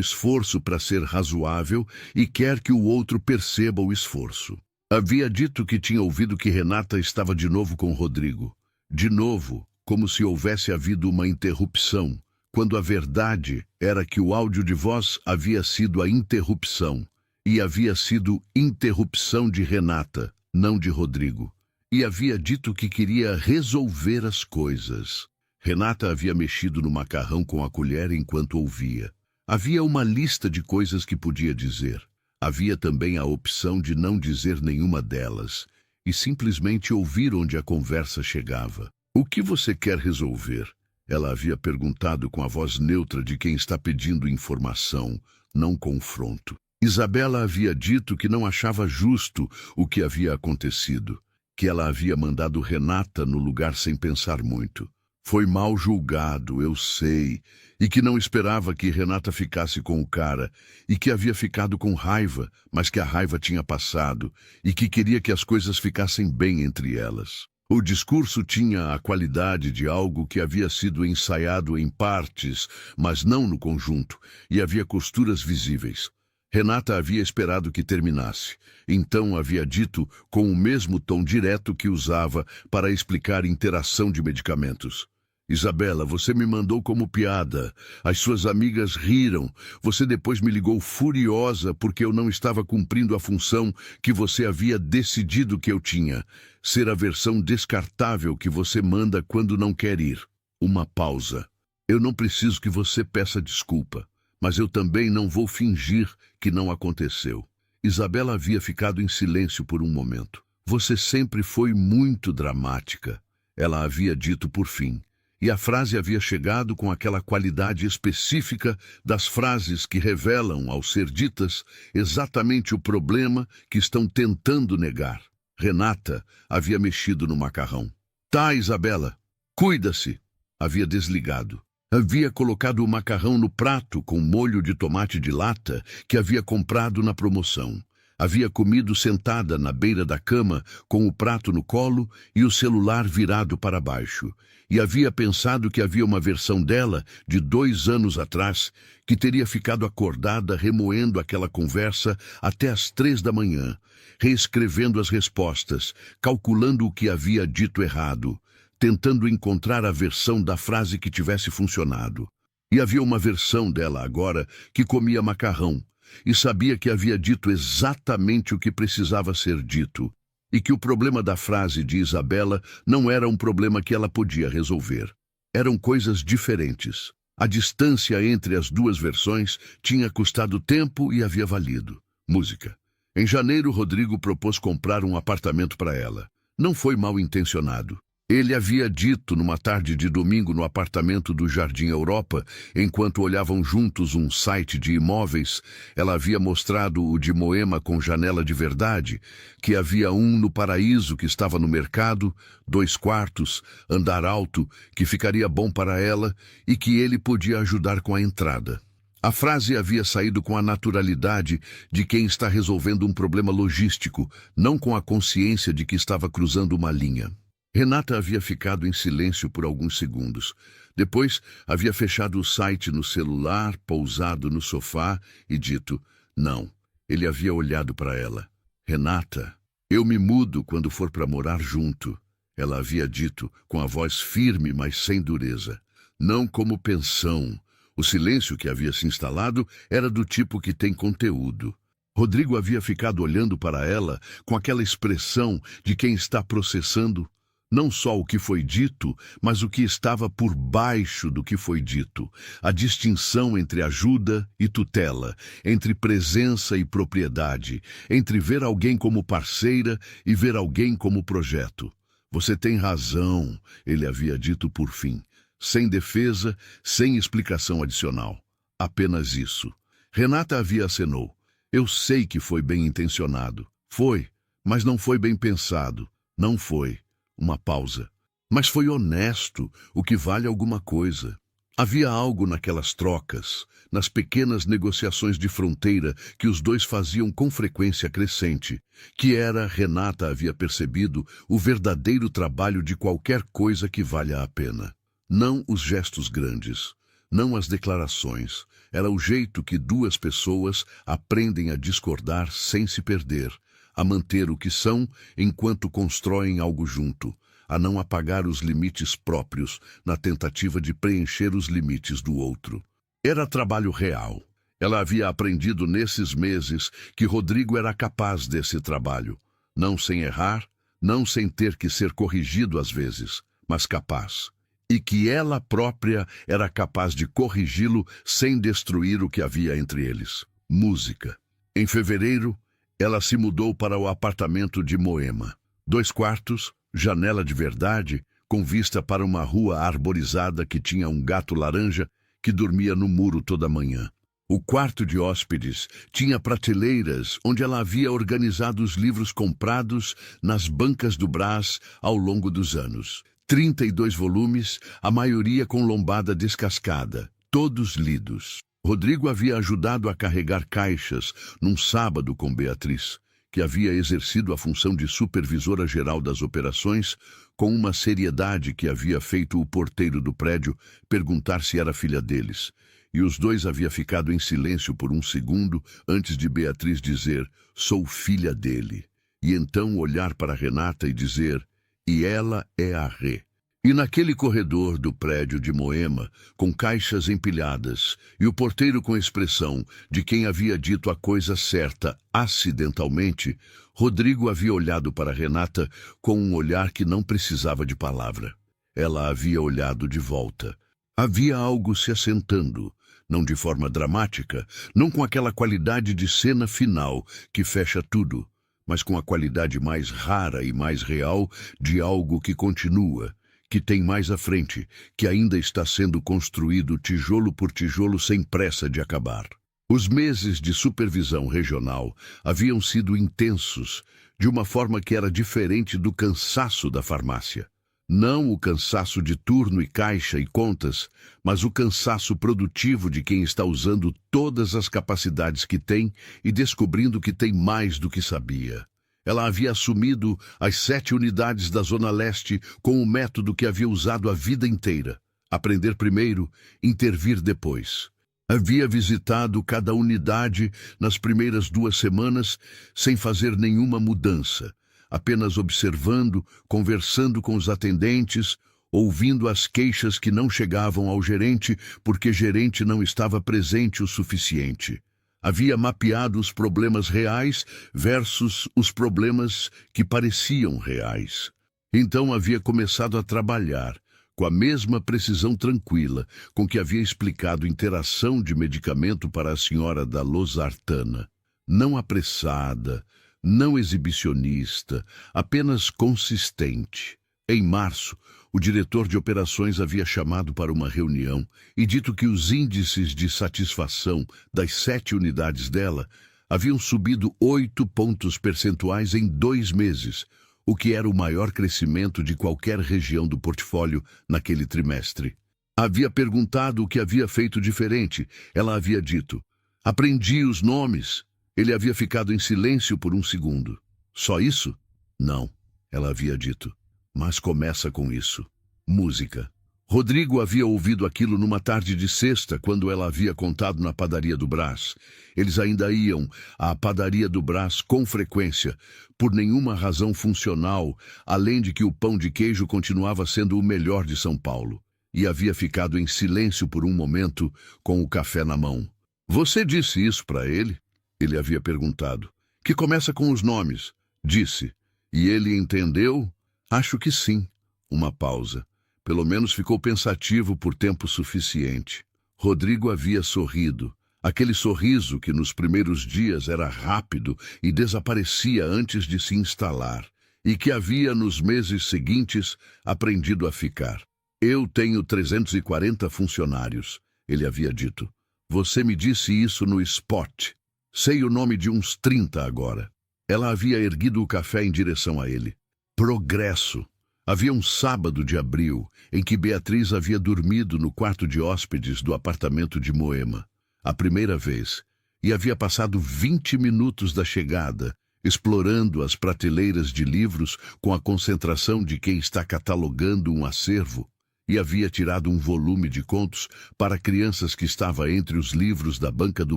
esforço para ser razoável e quer que o outro perceba o esforço. Havia dito que tinha ouvido que Renata estava de novo com Rodrigo. De novo, como se houvesse havido uma interrupção, quando a verdade era que o áudio de voz havia sido a interrupção, e havia sido interrupção de Renata, não de Rodrigo. E havia dito que queria resolver as coisas. Renata havia mexido no macarrão com a colher enquanto ouvia. Havia uma lista de coisas que podia dizer. Havia também a opção de não dizer nenhuma delas, e simplesmente ouvir onde a conversa chegava. O que você quer resolver? Ela havia perguntado com a voz neutra de quem está pedindo informação, não confronto. Isabela havia dito que não achava justo o que havia acontecido, que ela havia mandado Renata no lugar sem pensar muito. Foi mal julgado, eu sei, e que não esperava que Renata ficasse com o cara, e que havia ficado com raiva, mas que a raiva tinha passado, e que queria que as coisas ficassem bem entre elas. O discurso tinha a qualidade de algo que havia sido ensaiado em partes, mas não no conjunto, e havia costuras visíveis. Renata havia esperado que terminasse. Então havia dito com o mesmo tom direto que usava para explicar interação de medicamentos. Isabela, você me mandou como piada. As suas amigas riram. Você depois me ligou furiosa porque eu não estava cumprindo a função que você havia decidido que eu tinha. Ser a versão descartável que você manda quando não quer ir. Uma pausa. Eu não preciso que você peça desculpa, mas eu também não vou fingir que não aconteceu. Isabela havia ficado em silêncio por um momento. Você sempre foi muito dramática, ela havia dito por fim. E a frase havia chegado com aquela qualidade específica das frases que revelam, ao ser ditas, exatamente o problema que estão tentando negar. Renata havia mexido no macarrão. Tá, Isabela, cuida-se. Havia desligado. Havia colocado o macarrão no prato com molho de tomate de lata que havia comprado na promoção. Havia comido sentada na beira da cama com o prato no colo e o celular virado para baixo. E havia pensado que havia uma versão dela, de 2 anos atrás, que teria ficado acordada remoendo aquela conversa até às 3 da manhã, reescrevendo as respostas, calculando o que havia dito errado, tentando encontrar a versão da frase que tivesse funcionado. E havia uma versão dela agora que comia macarrão e sabia que havia dito exatamente o que precisava ser dito, e que o problema da frase de Isabela não era um problema que ela podia resolver. Eram coisas diferentes. A distância entre as 2 versões tinha custado tempo e havia valido. Música. Em janeiro, Rodrigo propôs comprar um apartamento para ela. Não foi mal intencionado. Ele havia dito numa tarde de domingo no apartamento do Jardim Europa, enquanto olhavam juntos um site de imóveis, ela havia mostrado o de Moema com janela de verdade, que havia um no Paraíso que estava no mercado, 2 quartos, andar alto, que ficaria bom para ela e que ele podia ajudar com a entrada. A frase havia saído com a naturalidade de quem está resolvendo um problema logístico, não com a consciência de que estava cruzando uma linha. Renata havia ficado em silêncio por alguns segundos. Depois, havia fechado o site no celular, pousado no sofá e dito, não. Ele havia olhado para ela. Renata, eu me mudo quando for para morar junto, ela havia dito com a voz firme, mas sem dureza. Não como pensão. O silêncio que havia se instalado era do tipo que tem conteúdo. Rodrigo havia ficado olhando para ela com aquela expressão de quem está processando não só o que foi dito, mas o que estava por baixo do que foi dito. A distinção entre ajuda e tutela, entre presença e propriedade, entre ver alguém como parceira e ver alguém como projeto. Você tem razão, ele havia dito por fim. Sem defesa, sem explicação adicional. Apenas isso. Renata havia acenou. Eu sei que foi bem intencionado. Foi, mas não foi bem pensado. Não foi. Uma pausa. Mas foi honesto, o que vale alguma coisa. Havia algo naquelas trocas, nas pequenas negociações de fronteira que os dois faziam com frequência crescente, que era, Renata havia percebido, o verdadeiro trabalho de qualquer coisa que valha a pena. Não os gestos grandes, não as declarações. Era o jeito que duas pessoas aprendem a discordar sem se perder, a manter o que são enquanto constroem algo junto, a não apagar os limites próprios na tentativa de preencher os limites do outro. Era trabalho real. Ela havia aprendido nesses meses que Rodrigo era capaz desse trabalho. Não sem errar, não sem ter que ser corrigido às vezes, mas capaz. E que ela própria era capaz de corrigi-lo sem destruir o que havia entre eles. Música. Em fevereiro, ela se mudou para o apartamento de Moema. 2 quartos, janela de verdade, com vista para uma rua arborizada que tinha um gato laranja que dormia no muro toda manhã. O quarto de hóspedes tinha prateleiras onde ela havia organizado os livros comprados nas bancas do Brás ao longo dos anos. 32 volumes, a maioria com lombada descascada, todos lidos. Rodrigo havia ajudado a carregar caixas num sábado com Beatriz, que havia exercido a função de supervisora geral das operações com uma seriedade que havia feito o porteiro do prédio perguntar se era filha deles. E os dois haviam ficado em silêncio por um segundo antes de Beatriz dizer, sou filha dele. E então olhar para Renata e dizer, e ela é a Rê. E naquele corredor do prédio de Moema, com caixas empilhadas, e o porteiro com a expressão de quem havia dito a coisa certa acidentalmente, Rodrigo havia olhado para Renata com um olhar que não precisava de palavra. Ela havia olhado de volta. Havia algo se assentando, não de forma dramática, não com aquela qualidade de cena final que fecha tudo, mas com a qualidade mais rara e mais real de algo que continua, que tem mais à frente, que ainda está sendo construído tijolo por tijolo sem pressa de acabar. Os meses de supervisão regional haviam sido intensos, de uma forma que era diferente do cansaço da farmácia. Não o cansaço de turno e caixa e contas, mas o cansaço produtivo de quem está usando todas as capacidades que tem e descobrindo que tem mais do que sabia. Ela havia assumido as 7 unidades da Zona Leste com o método que havia usado a vida inteira. Aprender primeiro, intervir depois. Havia visitado cada unidade nas primeiras 2 semanas sem fazer nenhuma mudança, apenas observando, conversando com os atendentes, ouvindo as queixas que não chegavam ao gerente porque gerente não estava presente o suficiente. Havia mapeado os problemas reais versus os problemas que pareciam reais. Então havia começado a trabalhar, com a mesma precisão tranquila com que havia explicado interação de medicamento para a senhora da Losartana. Não apressada, não exibicionista, apenas consistente. Em março, o diretor de operações havia chamado para uma reunião e dito que os índices de satisfação das 7 unidades dela haviam subido 8 pontos percentuais em 2 meses, o que era o maior crescimento de qualquer região do portfólio naquele trimestre. Havia perguntado o que havia feito diferente. Ela havia dito, aprendi os nomes. Ele havia ficado em silêncio por um segundo. Só isso? Não, ela havia dito. Mas começa com isso. Música. Rodrigo havia ouvido aquilo numa tarde de sexta, quando ela havia contado na padaria do Brás. Eles ainda iam à padaria do Brás com frequência, por nenhuma razão funcional, além de que o pão de queijo continuava sendo o melhor de São Paulo. E havia ficado em silêncio por um momento, com o café na mão. Você disse isso para ele? Ele havia perguntado. Que começa com os nomes. Disse. E ele entendeu? Acho que sim. Uma pausa. Pelo menos ficou pensativo por tempo suficiente. Rodrigo havia sorrido. Aquele sorriso que nos primeiros dias era rápido e desaparecia antes de se instalar, e que havia nos meses seguintes aprendido a ficar. Eu tenho 340 funcionários, ele havia dito. Você me disse isso no spot. Sei o nome de uns 30 agora. Ela havia erguido o café em direção a ele. Progresso. Havia um sábado de abril em que Beatriz havia dormido no quarto de hóspedes do apartamento de Moema, a primeira vez, e havia passado 20 minutos da chegada, explorando as prateleiras de livros com a concentração de quem está catalogando um acervo, e havia tirado um volume de contos para crianças que estava entre os livros da banca do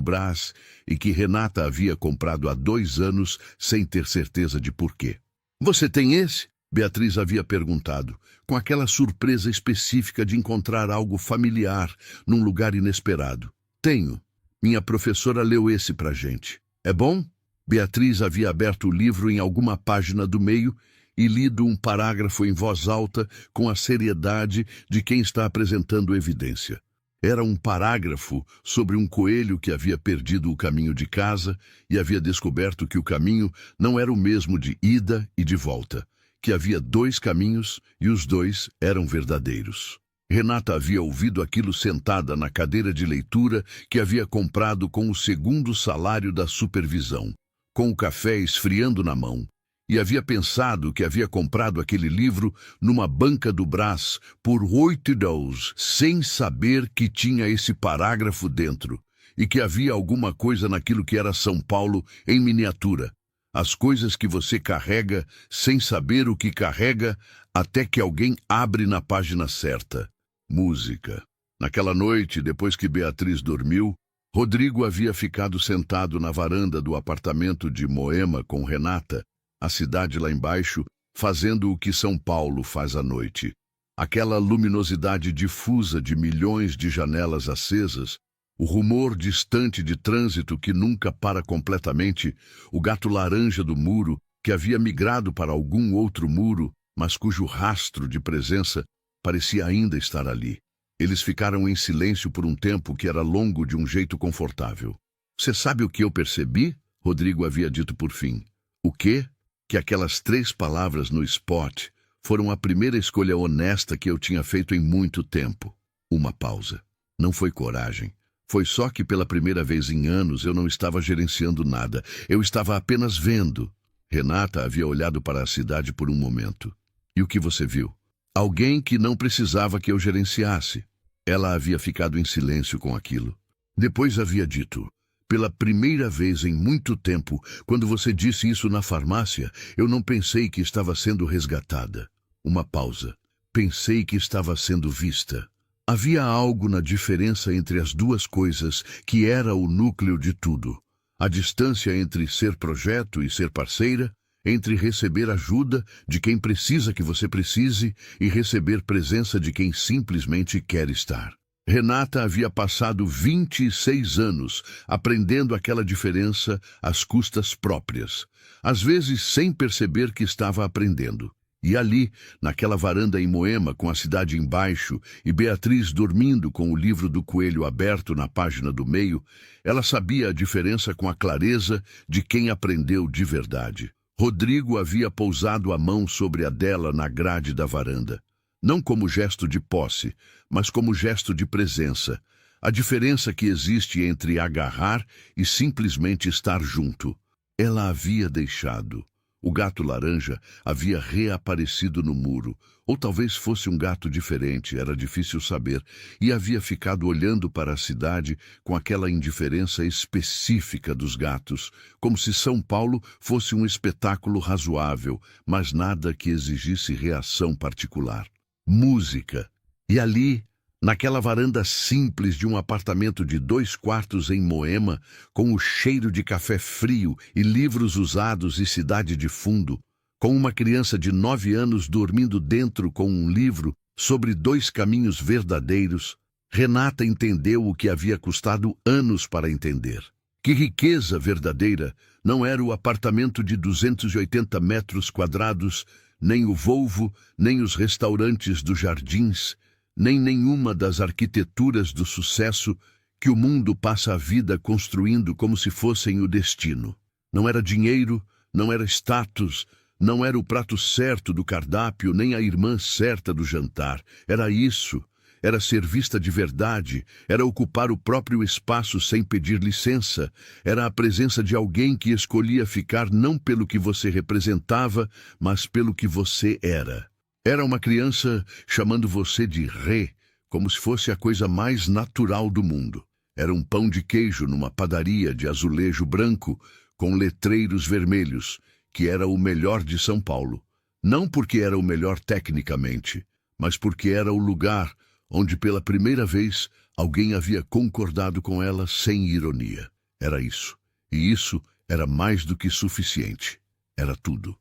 Brás e que Renata havia comprado há 2 anos sem ter certeza de porquê. Você tem esse? Beatriz havia perguntado, com aquela surpresa específica de encontrar algo familiar num lugar inesperado. Tenho. Minha professora leu esse pra gente. É bom? Beatriz havia aberto o livro em alguma página do meio e lido um parágrafo em voz alta com a seriedade de quem está apresentando evidência. Era um parágrafo sobre um coelho que havia perdido o caminho de casa e havia descoberto que o caminho não era o mesmo de ida e de volta, que havia 2 caminhos e os 2 eram verdadeiros. Renata havia ouvido aquilo sentada na cadeira de leitura que havia comprado com o 2º salário da supervisão, com o café esfriando na mão, e havia pensado que havia comprado aquele livro numa banca do Brás por 8 dólares, sem saber que tinha esse parágrafo dentro, e que havia alguma coisa naquilo que era São Paulo em miniatura. As coisas que você carrega sem saber o que carrega até que alguém abre na página certa. Música. Naquela noite, depois que Beatriz dormiu, Rodrigo havia ficado sentado na varanda do apartamento de Moema com Renata, a cidade lá embaixo, fazendo o que São Paulo faz à noite. Aquela luminosidade difusa de milhões de janelas acesas, o rumor distante de trânsito que nunca para completamente, o gato laranja do muro, que havia migrado para algum outro muro, mas cujo rastro de presença parecia ainda estar ali. Eles ficaram em silêncio por um tempo que era longo de um jeito confortável. Você sabe o que eu percebi? Rodrigo havia dito por fim. O quê? Que aquelas 3 palavras no spot foram a primeira escolha honesta que eu tinha feito em muito tempo. Uma pausa. Não foi coragem. Foi só que pela primeira vez em anos eu não estava gerenciando nada. Eu estava apenas vendo. Renata havia olhado para a cidade por um momento. E o que você viu? Alguém que não precisava que eu gerenciasse. Ela havia ficado em silêncio com aquilo. Depois havia dito, pela primeira vez em muito tempo, quando você disse isso na farmácia, eu não pensei que estava sendo resgatada. Uma pausa. Pensei que estava sendo vista. Havia algo na diferença entre as 2 coisas que era o núcleo de tudo. A distância entre ser projeto e ser parceira, entre receber ajuda de quem precisa que você precise e receber presença de quem simplesmente quer estar. Renata havia passado 26 anos aprendendo aquela diferença às custas próprias, às vezes sem perceber que estava aprendendo. E ali, naquela varanda em Moema, com a cidade embaixo, e Beatriz dormindo com o livro do coelho aberto na página do meio, ela sabia a diferença com a clareza de quem aprendeu de verdade. Rodrigo havia pousado a mão sobre a dela na grade da varanda. Não como gesto de posse, mas como gesto de presença. A diferença que existe entre agarrar e simplesmente estar junto. Ela havia deixado. O gato laranja havia reaparecido no muro, ou talvez fosse um gato diferente, era difícil saber, e havia ficado olhando para a cidade com aquela indiferença específica dos gatos, como se São Paulo fosse um espetáculo razoável, mas nada que exigisse reação particular. Música. E ali, naquela varanda simples de um apartamento de 2 quartos em Moema, com o cheiro de café frio e livros usados e cidade de fundo, com uma criança de 9 anos dormindo dentro com um livro sobre 2 caminhos verdadeiros, Renata entendeu o que havia custado anos para entender. Que riqueza verdadeira não era o apartamento de 280 metros quadrados, nem o Volvo, nem os restaurantes dos Jardins, nem nenhuma das arquiteturas do sucesso que o mundo passa a vida construindo como se fossem o destino. Não era dinheiro, não era status, não era o prato certo do cardápio, nem a irmã certa do jantar. Era isso. Era ser vista de verdade, era ocupar o próprio espaço sem pedir licença, era a presença de alguém que escolhia ficar não pelo que você representava, mas pelo que você era. Era uma criança chamando você de Rê, como se fosse a coisa mais natural do mundo. Era um pão de queijo numa padaria de azulejo branco, com letreiros vermelhos, que era o melhor de São Paulo. Não porque era o melhor tecnicamente, mas porque era o lugar onde pela primeira vez alguém havia concordado com ela sem ironia. Era isso. E isso era mais do que suficiente. Era tudo.